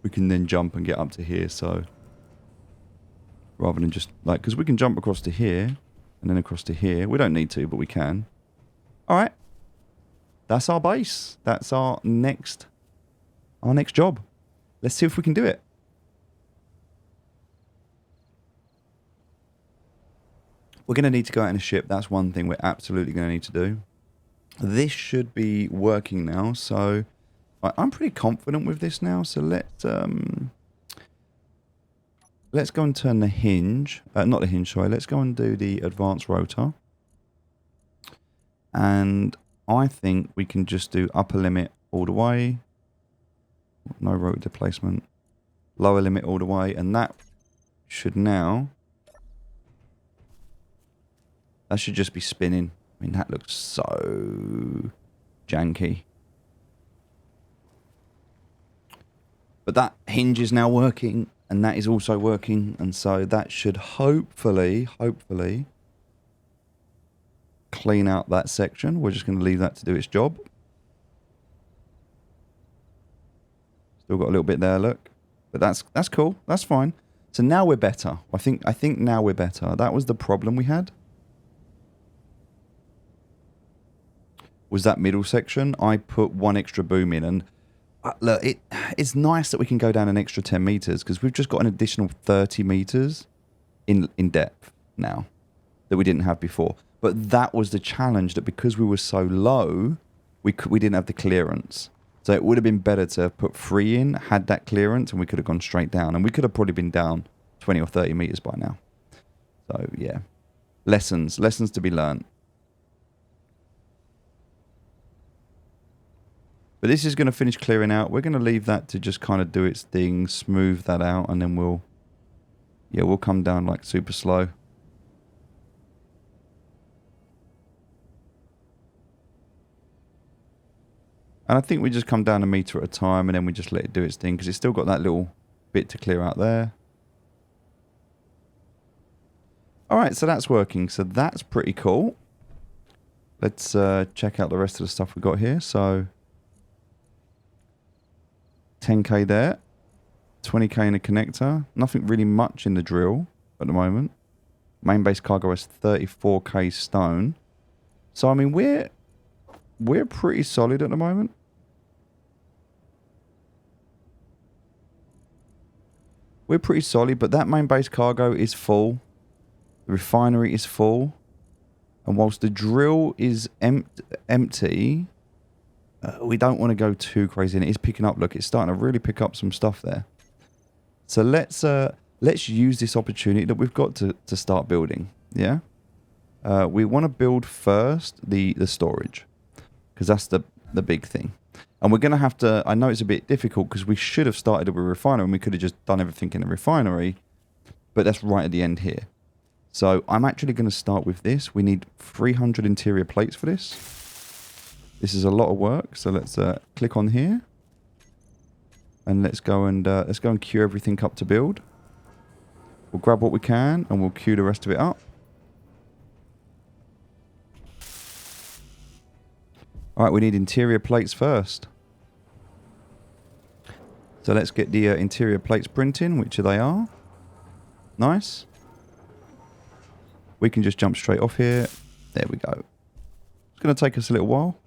then jump and get up to here. So rather than just like, because we can jump across to here and then across to here. We don't need to, but we can. All right. That's our base. That's our next job. Let's see if we can do it. We're going to need to go out in a ship. That's one thing we're absolutely going to need to do. This should be working now. So I'm pretty confident with this now. So let's go and turn the hinge. Not the hinge, sorry. Let's go and do the advanced rotor. And I think we can just do upper limit all the way. No rotor displacement. Lower limit all the way. And that should now... That should just be spinning. I mean, that looks so janky. But that hinge is now working, and that is also working, and so that should hopefully clean out that section. We're just going to leave that to do its job. Still got a little bit there, look. But that's cool. That's fine. So now we're better. I think now we're better. That was the problem we had. Was that middle section. I put one extra boom in, and look, it's nice that we can go down an extra 10 meters because we've just got an additional 30 meters in depth now that we didn't have before. But that was the challenge, that because we were so low, we didn't have the clearance. So it would have been better to have put 3 in, had that clearance, and we could have gone straight down. And we could have probably been down 20 or 30 meters by now. So yeah, lessons to be learned. But this is going to finish clearing out. We're going to leave that to just kind of do its thing, smooth that out, and then we'll come down like super slow. And I think we just come down a meter at a time, and then we just let it do its thing, because it's still got that little bit to clear out there. All right, so that's working. So that's pretty cool. Let's check out the rest of the stuff we got here. So 10k there, 20k in the connector. Nothing really much in the drill at the moment. Main base cargo has 34k stone. So I mean we're pretty solid at the moment. We're pretty solid, but that main base cargo is full. The refinery is full. And whilst the drill is empty, we don't want to go too crazy. And it is picking up. Look, it's starting to really pick up some stuff there. So let's use this opportunity that we've got to start building. Yeah. We want to build first the storage, because that's the big thing. And we're going to have to, I know it's a bit difficult because we should have started with a refinery and we could have just done everything in the refinery, but that's right at the end here. So I'm actually going to start with this. We need 300 interior plates for this. This is a lot of work. So let's click on here. And let's go and queue everything up to build. We'll grab what we can and we'll queue the rest of it up. All right, we need interior plates first. So let's get the interior plates printing, which they are. Nice. We can just jump straight off here. There we go. It's going to take us a little while.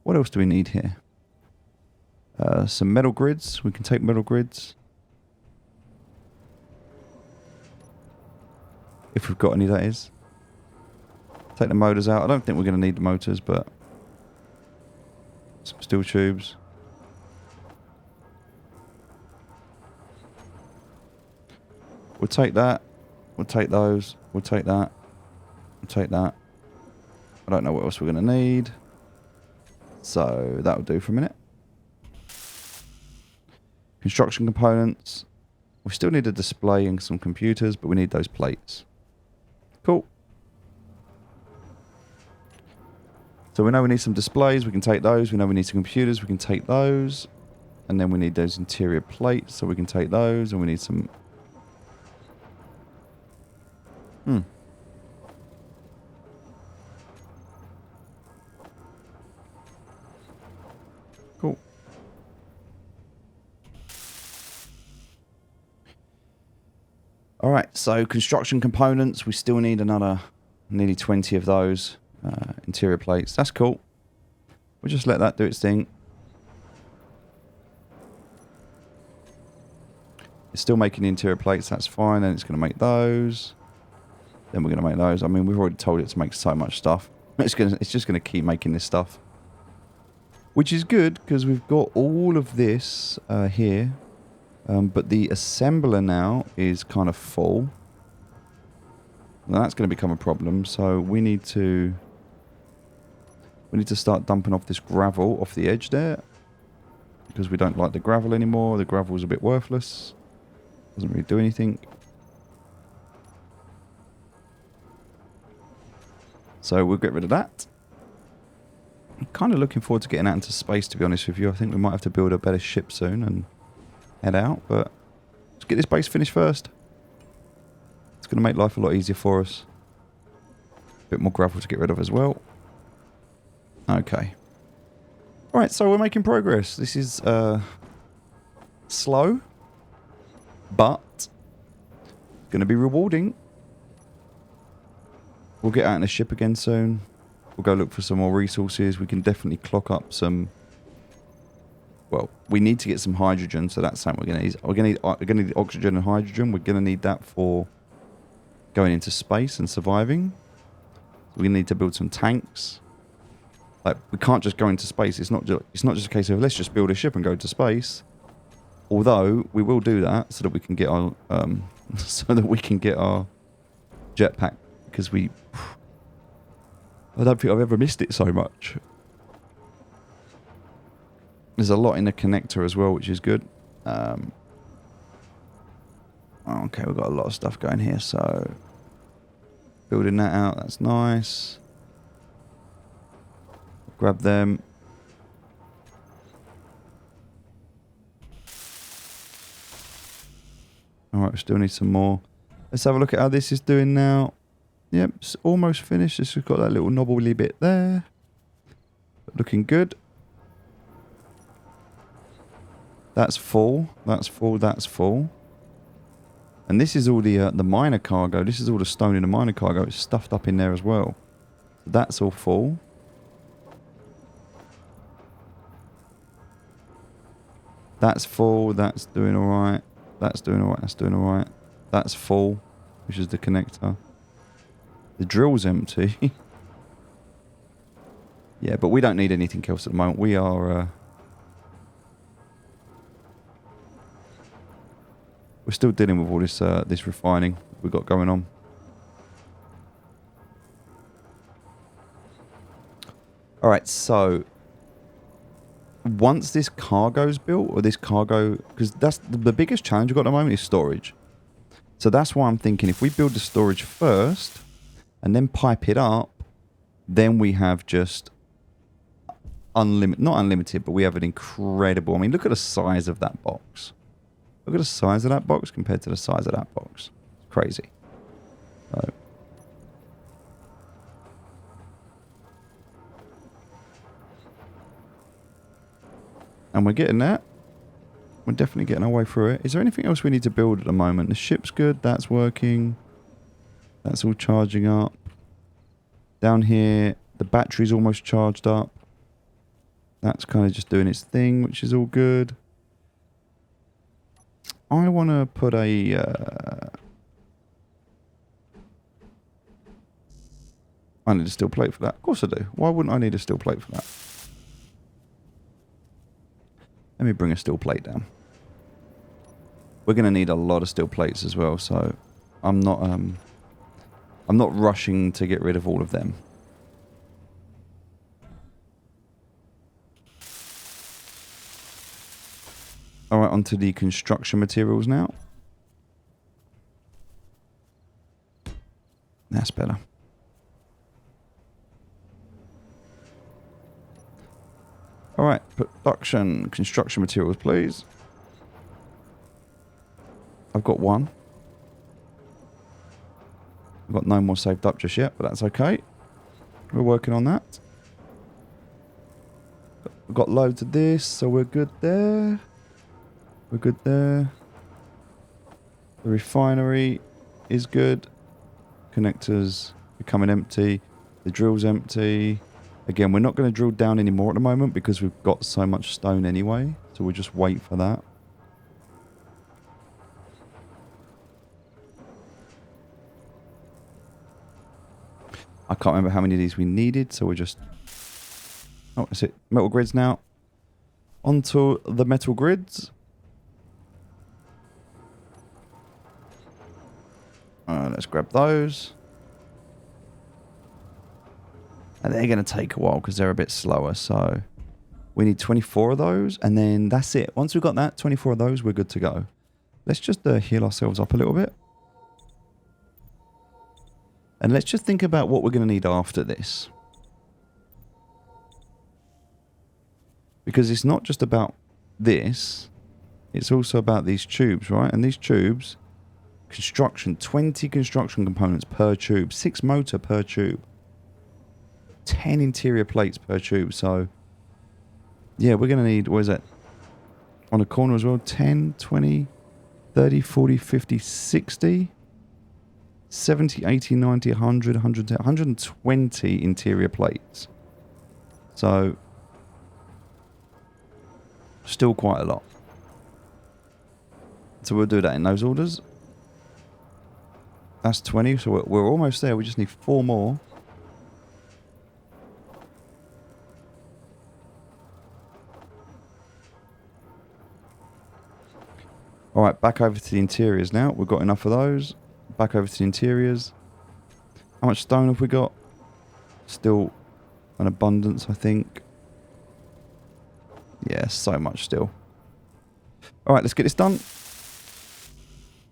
What else do we need here? Some metal grids. We can take metal grids. If we've got any, that is. Take the motors out. I don't think we're going to need the motors, but some steel tubes. We'll take that. We'll take those. We'll take that. We'll take that. I don't know what else we're going to need. So that'll do for a minute. Construction components. We still need a display and some computers, but we need those plates. Cool. So we know we need some displays. We can take those. We know we need some computers. We can take those. And then we need those interior plates, so we can take those. And we need some... Cool. All right, so construction components. We still need another nearly 20 of those interior plates. That's cool. We'll just let that do its thing. It's still making the interior plates. That's fine. And it's going to make those. Then we're going to make those. I mean, we've already told it to make so much stuff. It's just going to keep making this stuff. Which is good, because we've got all of this here. But the assembler now is kind of full. Now that's going to become a problem. So we need to start dumping off this gravel off the edge there. Because we don't like the gravel anymore. The gravel's a bit worthless. Doesn't really do anything. So we'll get rid of that. I'm kind of looking forward to getting out into space, to be honest with you. I think we might have to build a better ship soon and head out. But let's get this base finished first. It's going to make life a lot easier for us. A bit more gravel to get rid of as well. Okay. Alright, so we're making progress. This is slow, but going to be rewarding. We'll get out in a ship again soon. We'll go look for some more resources. We can definitely clock up some... Well, we need to get some hydrogen, so that's something we're going to need. We're going to need oxygen and hydrogen. We're going to need that for going into space and surviving. We're going to need to build some tanks. Like, we can't just go into space. It's not just a case of let's just build a ship and go to space. Although we will do that so that we can get our jetpack, because I don't think I've ever missed it so much. There's a lot in the connector as well, which is good. Okay, we've got a lot of stuff going here, so building that out, that's nice. Grab them. Alright, we still need some more. Let's have a look at how this is doing now. Yep, it's almost finished. It's just got that little knobbly bit there. Looking good. That's full. That's full. That's full. And this is all the minor cargo. This is all the stone in the minor cargo. It's stuffed up in there as well. So that's all full. That's full. That's doing alright. That's doing alright. That's doing alright. That's full, which is the connector. The drill's empty. Yeah, but we don't need anything else at the moment. We are... we're still dealing with all this this refining we've got going on. Alright, so... once this cargo's built, or this cargo... because that's the biggest challenge we've got at the moment is storage. So that's why I'm thinking if we build the storage first, and then pipe it up, then we have just... unlimited, not unlimited, but we have an incredible... I mean, look at the size of that box. Look at the size of that box compared to the size of that box. It's crazy. So. And we're getting that. We're definitely getting our way through it. Is there anything else we need to build at the moment? The ship's good. That's working. That's all charging up. Down here, the battery's almost charged up. That's kind of just doing its thing, which is all good. I want to put a... I need a steel plate for that. Of course I do. Why wouldn't I need a steel plate for that? Let me bring a steel plate down. We're going to need a lot of steel plates as well, so I'm not rushing to get rid of all of them. Alright, onto the construction materials now. That's better. Alright, production, construction materials, please. I've got one. I've got no more saved up just yet, but that's okay. We're working on that. We've got loads of this, so we're good there. We're good there. The refinery is good. Connectors becoming empty. The drill's empty. Again, we're not going to drill down anymore at the moment because we've got so much stone anyway. So we'll just wait for that. I can't remember how many of these we needed, so we're just... oh, that's it. Metal grids now. Onto the metal grids. Let's grab those. And they're going to take a while because they're a bit slower. So we need 24 of those. And then that's it. Once we've got that, 24 of those, we're good to go. Let's just heal ourselves up a little bit. And let's just think about what we're going to need after this. Because it's not just about this. It's also about these tubes, right? And these tubes... construction, 20 construction components per tube, 6 motor per tube, 10 interior plates per tube. So, yeah, we're going to need, what is that, on a corner as well, 10, 20, 30, 40, 50, 60, 70, 80, 90, 100, 110, 120 interior plates. So, still quite a lot. So we'll do that in those orders. That's 20, so we're almost there. We just need 4 more. Alright, back over to the interiors now. We've got enough of those. Back over to the interiors. How much stone have we got? Still an abundance, I think. Yeah, so much still. Alright, let's get this done.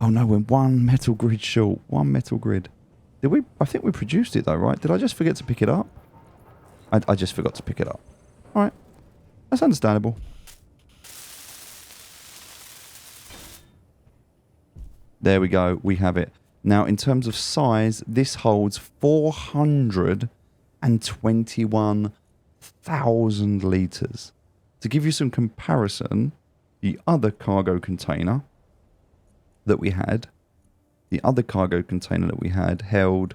Oh no, we're 1 metal grid short. 1 metal grid. Did we? I think we produced it though, right? Did I just forget to pick it up? I just forgot to pick it up. Alright. That's understandable. There we go. We have it. Now, in terms of size, this holds 421,000 litres. To give you some comparison, the other cargo container that we had, held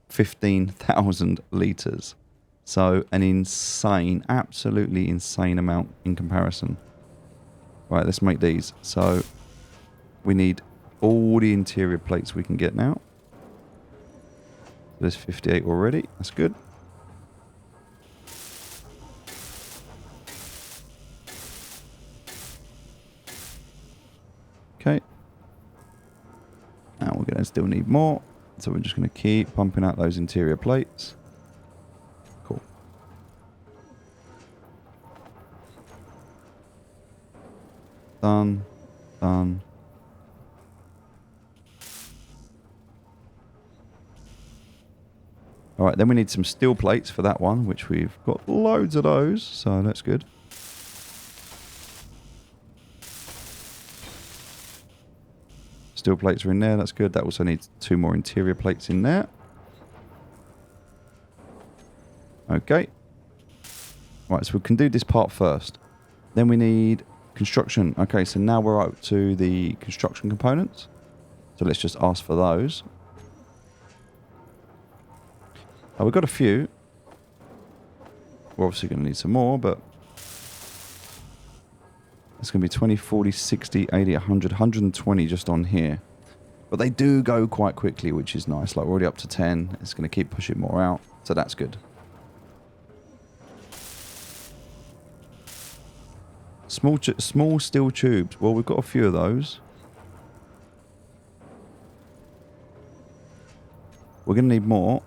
15,000 litres. So an insane, absolutely insane amount in comparison. Right, let's make these. So we need all the interior plates we can get now. There's 58 already. That's good. Okay. Now we're going to still need more. So we're just going to keep pumping out those interior plates. Cool. Done. Done. Alright, then we need some steel plates for that one, which we've got loads of those, so that's good. Steel plates are in there, that's good. That also needs 2 more interior plates in there. Okay. Right, so we can do this part first. Then we need construction. Okay, so now we're up to the construction components. So let's just ask for those. We've got a few. We're obviously going to need some more, but it's going to be 20, 40, 60, 80, 100, 120 just on here. But they do go quite quickly, which is nice. Like, we're already up to 10. It's going to keep pushing more out, so that's good. Small steel tubes. Well, we've got a few of those. We're going to need more.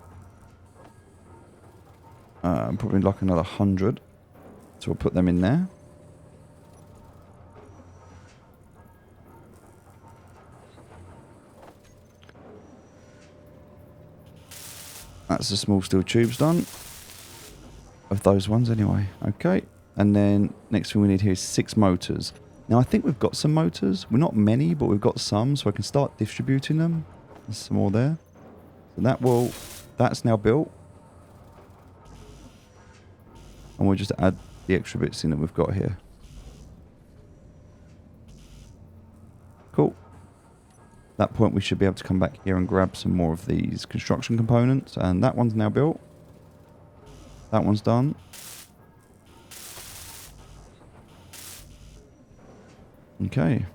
Probably like another 100. So we'll put them in there. That's the small steel tubes done. Of those ones anyway. Okay. And then next thing we need here is 6 motors. Now I think we've got some motors. We're not many, but we've got some. So I can start distributing them. There's some more there. So that's now built. And we'll just add the extra bits in that we've got here. Cool. At that point we should be able to come back here and grab some more of these construction components. And that one's now built. That one's done. Okay.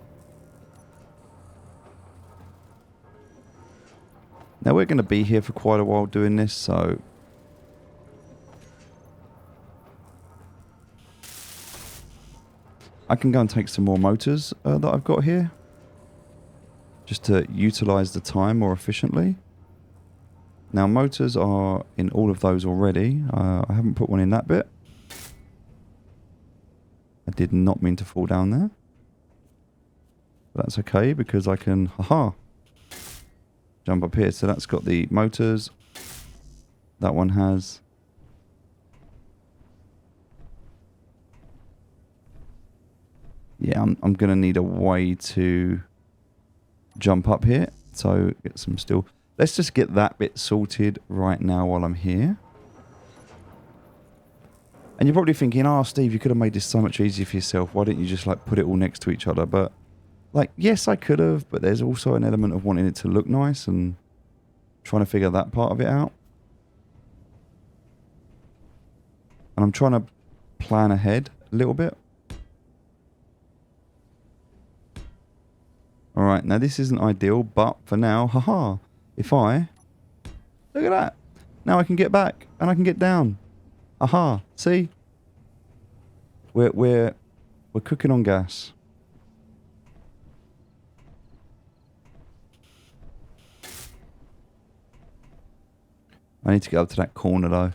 Now we're going to be here for quite a while doing this, so I can go and take some more motors that I've got here, just to utilize the time more efficiently. Now motors are in all of those already. I haven't put one in that bit. I did not mean to fall down there. But that's okay because I can, jump up here. So that's got the motors. That one has. Yeah, I'm going to need a way to jump up here. So get some steel. Let's just get that bit sorted right now while I'm here. And you're probably thinking, oh, Steve, you could have made this so much easier for yourself. Why didn't you just like put it all next to each other? But like, yes, I could have, but there's also an element of wanting it to look nice and trying to figure that part of it out. And I'm trying to plan ahead a little bit. Alright, now this isn't ideal, but for now, if I... Look at that. Now I can get back and I can get down. See? We're cooking on gas. I need to get up to that corner though.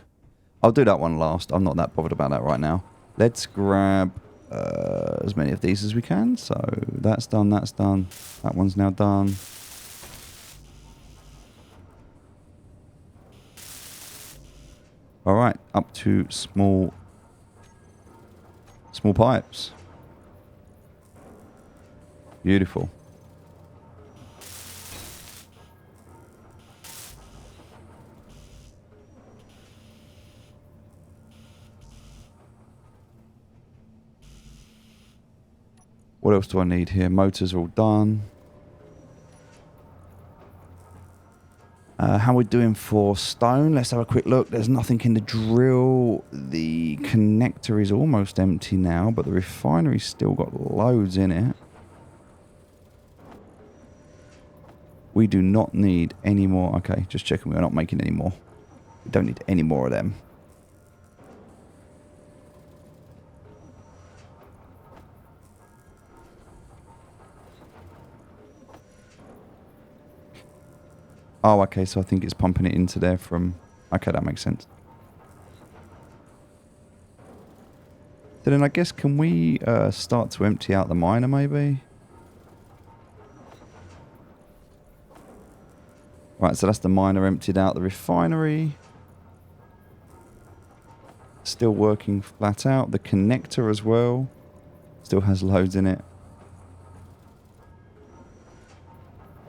I'll do that one last. I'm not that bothered about that right now. Let's grab as many of these as we can. So that's done, that's done. That one's now done. Alright, up to small pipes. Beautiful. What else do I need here? Motors are all done. How are we doing for stone? Let's have a quick look. There's nothing in the drill. The connector is almost empty now, but the refinery's still got loads in it. We do not need any more. Okay, just checking we're not making any more. We don't need any more of them. Oh, okay, so I think it's pumping it into there from... Okay, that makes sense. So then I guess, can we start to empty out the miner, maybe? Right, so that's the miner emptied out. The refinery still working flat out. The connector as well still has loads in it.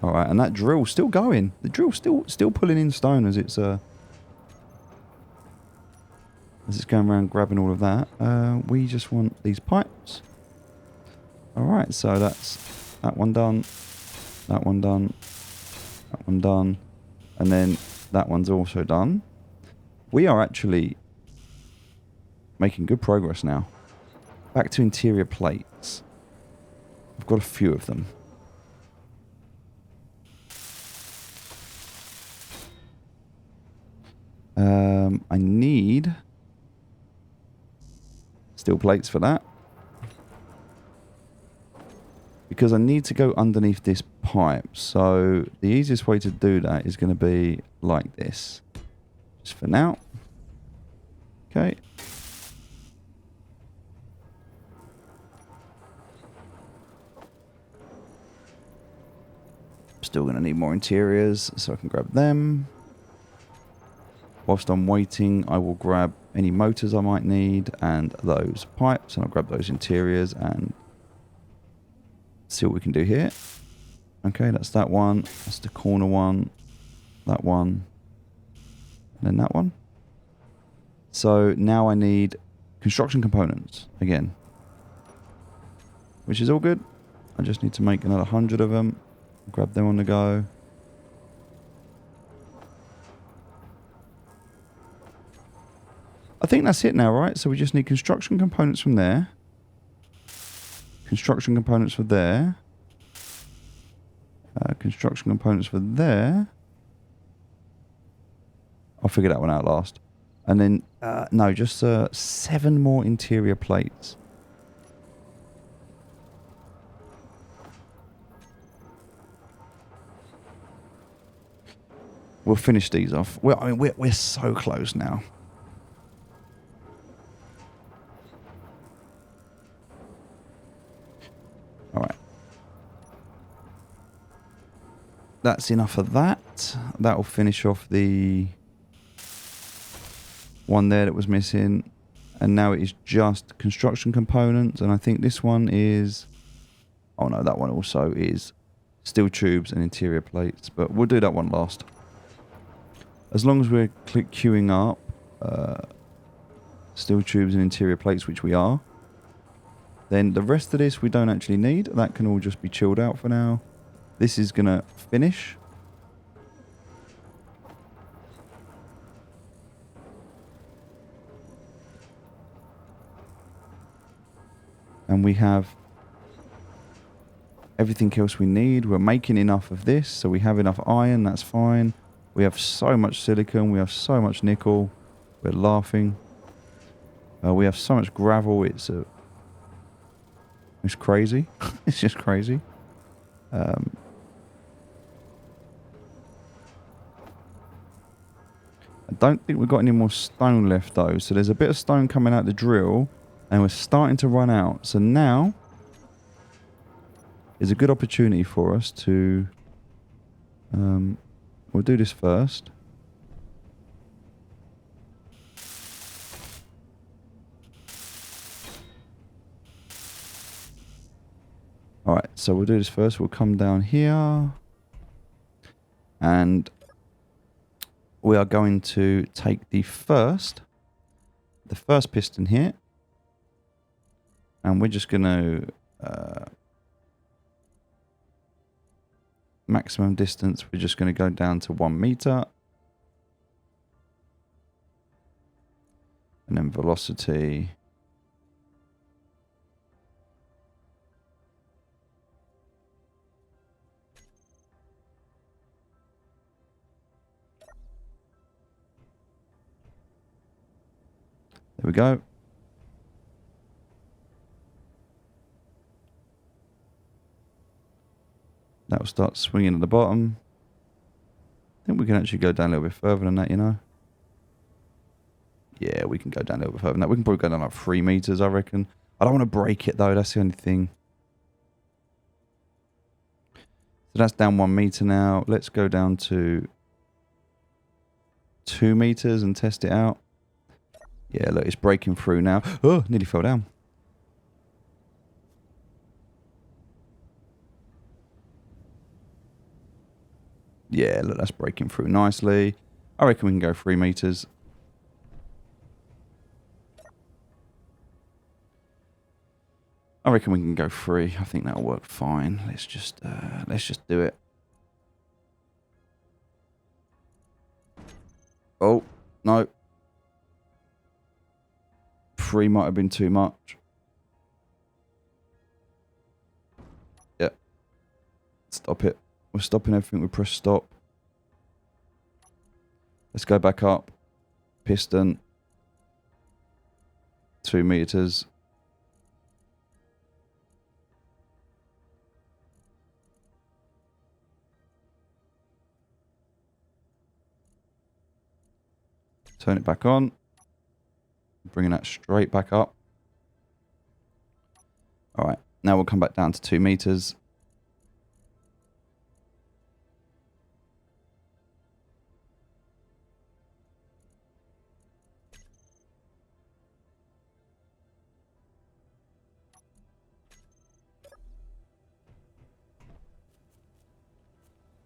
All right, and that drill's still going. The drill's still pulling in stone as it's going around grabbing all of that. We just want these pipes. All right, so that's that one done, that one done, that one done, and then that one's also done. We are actually making good progress now. Back to interior plates. I've got a few of them. I need steel plates for that. Because I need to go underneath this pipe. So the easiest way to do that is going to be like this. Just for now. Okay. Still going to need more interiors, so I can grab them. Whilst I'm waiting, I will grab any motors I might need and those pipes, and I'll grab those interiors and see what we can do here. Okay, that's that one. That's the corner one. That one. And then that one. So now I need construction components again. Which is all good. I just need to make another 100 of them. Grab them on the go. I think that's it now, right? So we just need construction components from there. Construction components for there. Construction components for there. I'll figure that one out last. And then, no, just 7 more interior plates. We'll finish these off. Well, I mean, we're so close now. All right. That's enough of that. That will finish off the one there that was missing. And now it is just construction components. And I think this one is... Oh, no, that one also is steel tubes and interior plates. But we'll do that one last. As long as we're queuing up steel tubes and interior plates, which we are, then the rest of this we don't actually need. That can all just be chilled out for now. This is going to finish. And we have everything else we need. We're making enough of this, so we have enough iron, that's fine. We have so much silicon, we have so much nickel. We're laughing. We have so much gravel, it's crazy. It's just crazy. I don't think we've got any more stone left though. So there's a bit of stone coming out the drill and we're starting to run out. So now is a good opportunity for us to... we'll do this first. Alright, so we'll do this first. We'll come down here. And we are going to take the first piston here. And we're just going to maximum distance, we're just going to go down to 1 meter. And then velocity. There we go. That will start swinging at the bottom. I think we can actually go down a little bit further than that, you know. Yeah, we can go down a little bit further than that. We can probably go down like 3 meters, I reckon. I don't want to break it though, that's the only thing. So that's down 1 meter now. Let's go down to 2 meters and test it out. Yeah, look, it's breaking through now. Oh, nearly fell down. Yeah, look, that's breaking through nicely. I reckon we can go 3 meters. I reckon we can go 3. I think that'll work fine. Let's just do it. Oh, no. 3 might have been too much. Yeah. Stop it. We're stopping everything. We press stop. Let's go back up. Piston. 2 meters. Turn it back on. Bringing that straight back up. All right. Now we'll come back down to 2 meters.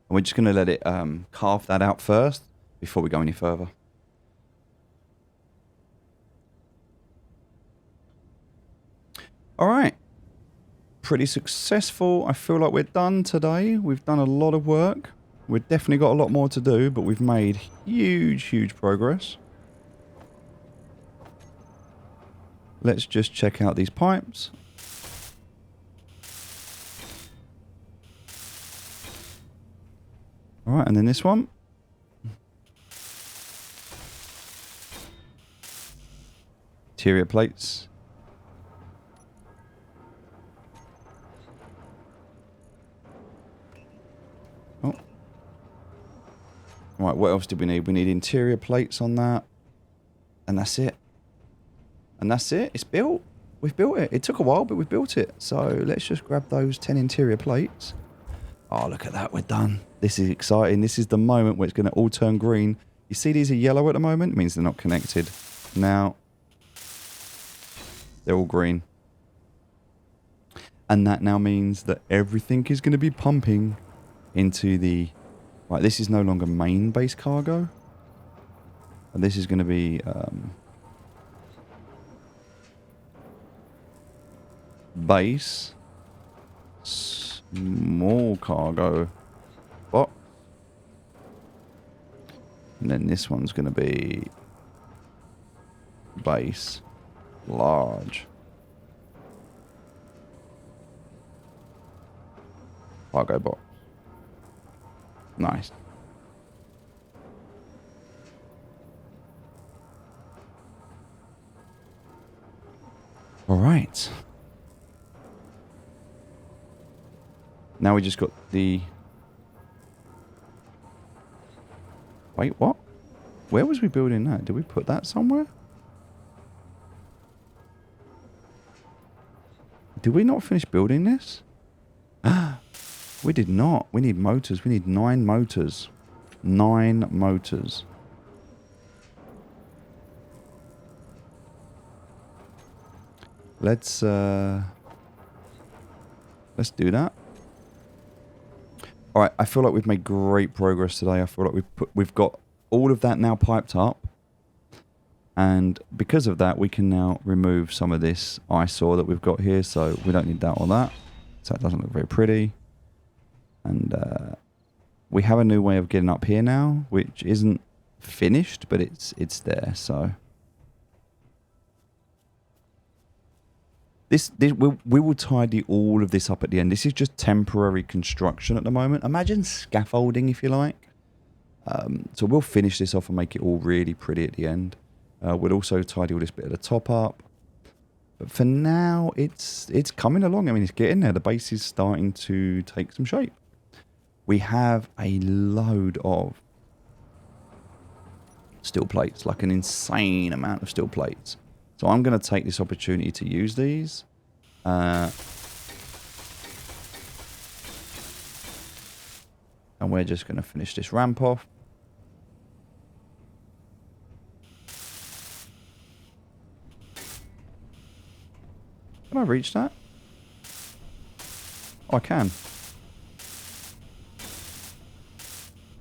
And we're just going to let it carve that out first before we go any further. All right. Pretty successful. I feel like we're done today. We've done a lot of work. We've definitely got a lot more to do, but we've made huge progress. Let's just check out these pipes. All right, and then this one. Interior plates. Oh. Right, what else did we need? We need interior plates on that. And that's it. And that's it. It's built. We've built it. It took a while, but we've built it. So let's just grab those 10 interior plates. Oh, look at that. We're done. This is exciting. This is the moment where it's going to all turn green. You see these are yellow at the moment? It means they're not connected. Now, they're all green. And that now means that everything is going to be pumping into the... Right, this is no longer main base cargo. And this is going to be... base... small cargo box. And then this one's going to be base large cargo box. Nice. All right. Now we just got the... Wait, what? Where was we building that? Did we put that somewhere? Did we not finish building this? We did not. We need motors. We need 9 motors. 9 motors. Let's do that. All right, I feel like we've made great progress today. I feel like we've got all of that now piped up. And because of that, we can now remove some of this eyesore that we've got here. So we don't need that or that. So that doesn't look very pretty. And we have a new way of getting up here now, which isn't finished, but it's there. So this we will tidy all of this up at the end. This is just temporary construction at the moment. Imagine scaffolding, if you like. So we'll finish this off and make it all really pretty at the end. We'll also tidy all this bit at the top up. But for now, it's coming along. I mean, it's getting there. The base is starting to take some shape. We have a load of steel plates, like an insane amount of steel plates. So I'm going to take this opportunity to use these. And we're just going to finish this ramp off. Can I reach that? Oh, I can.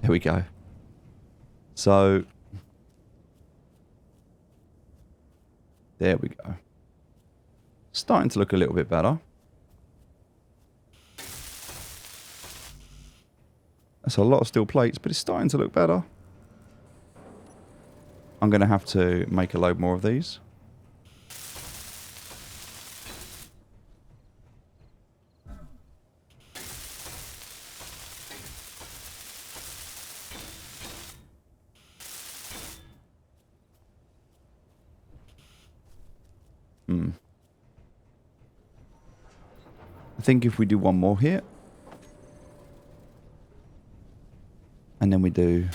There we go. So, there we go. Starting to look a little bit better. That's a lot of steel plates, but it's starting to look better. I'm going to have to make a load more of these. I think if we do one more here, and then we do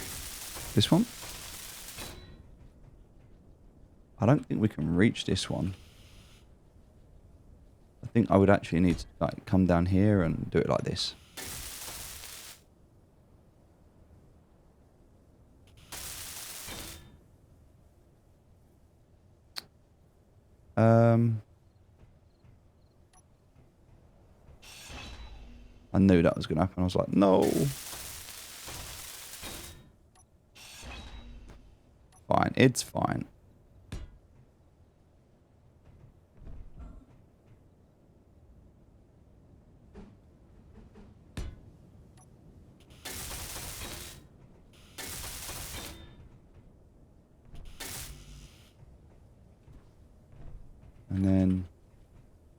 this one. I don't think we can reach this one. I think I would actually need to like come down here and do it like this. I knew that was going to happen. I was like, no. Fine. It's fine. And then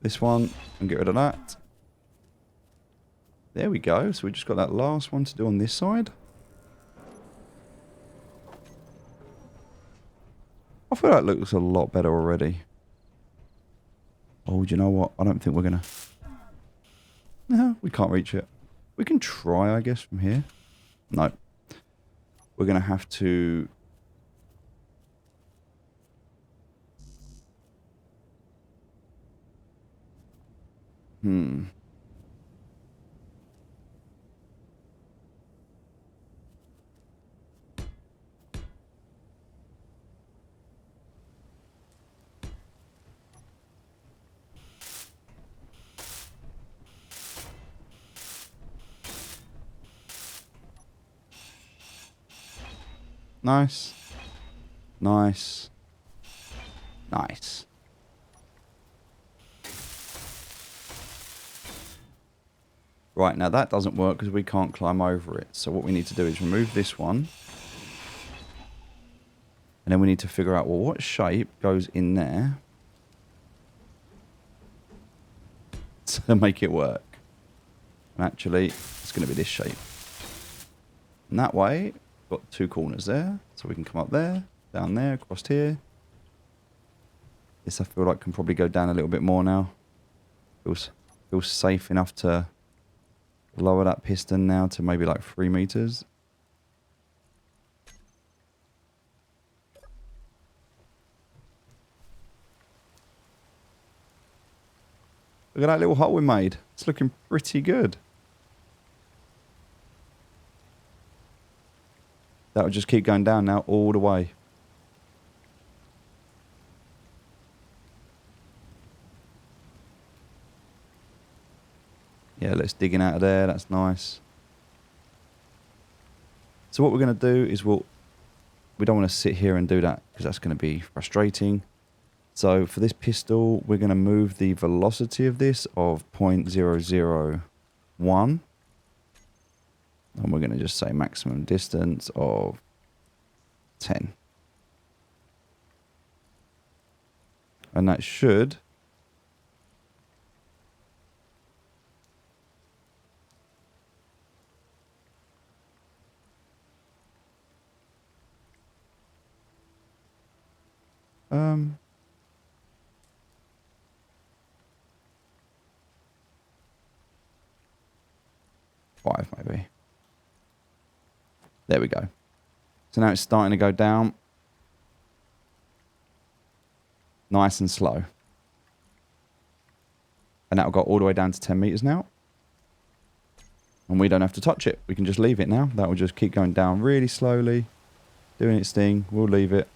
this one, and get rid of that. There we go. So we just got that last one to do on this side. I feel like it looks a lot better already. Oh, do you know what? I don't think we're going to... No, we can't reach it. We can try, I guess, from here. No. We're going to have to... Nice. Nice. Nice. Right, now that doesn't work because we can't climb over it. So what we need to do is remove this one. And then we need to figure out, well, what shape goes in there to make it work. And actually, it's going to be this shape. And that way, got two corners there. So we can come up there, down there, across here. This I feel like can probably go down a little bit more now. Feels safe enough to lower that piston now to maybe like 3 meters. Look at that little hole we made. It's looking pretty good. That will just keep going down now all the way. Yeah, let's dig in out of there. That's nice. So what we're going to do is we don't want to sit here and do that because that's going to be frustrating. So for this pistol, we're going to move the velocity of this of 0.001. And we're going to just say maximum distance of 10. And that should um 5 maybe. There we go. So now it's starting to go down. Nice and slow. And that'll go all the way down to 10 meters now. And we don't have to touch it. We can just leave it now. That will just keep going down really slowly. Doing its thing. We'll leave it.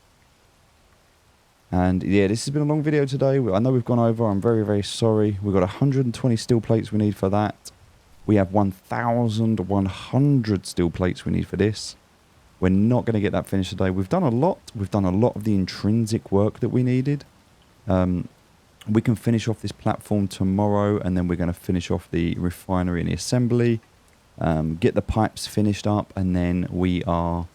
And yeah, this has been a long video today. I know we've gone over. I'm very, very sorry. We've got 120 steel plates we need for that. We have 1,100 steel plates we need for this. We're not going to get that finished today. We've done a lot. We've done a lot of the intrinsic work that we needed. We can finish off this platform tomorrow, and then we're going to finish off the refinery and the assembly, get the pipes finished up, and then we are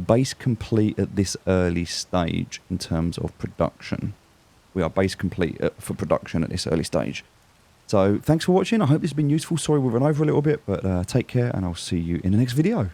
base complete at this early stage in terms of production. We are base complete for production at this early stage. So thanks for watching. I hope this has been useful. Sorry we ran over a little bit, but take care, and I'll see you in the next video.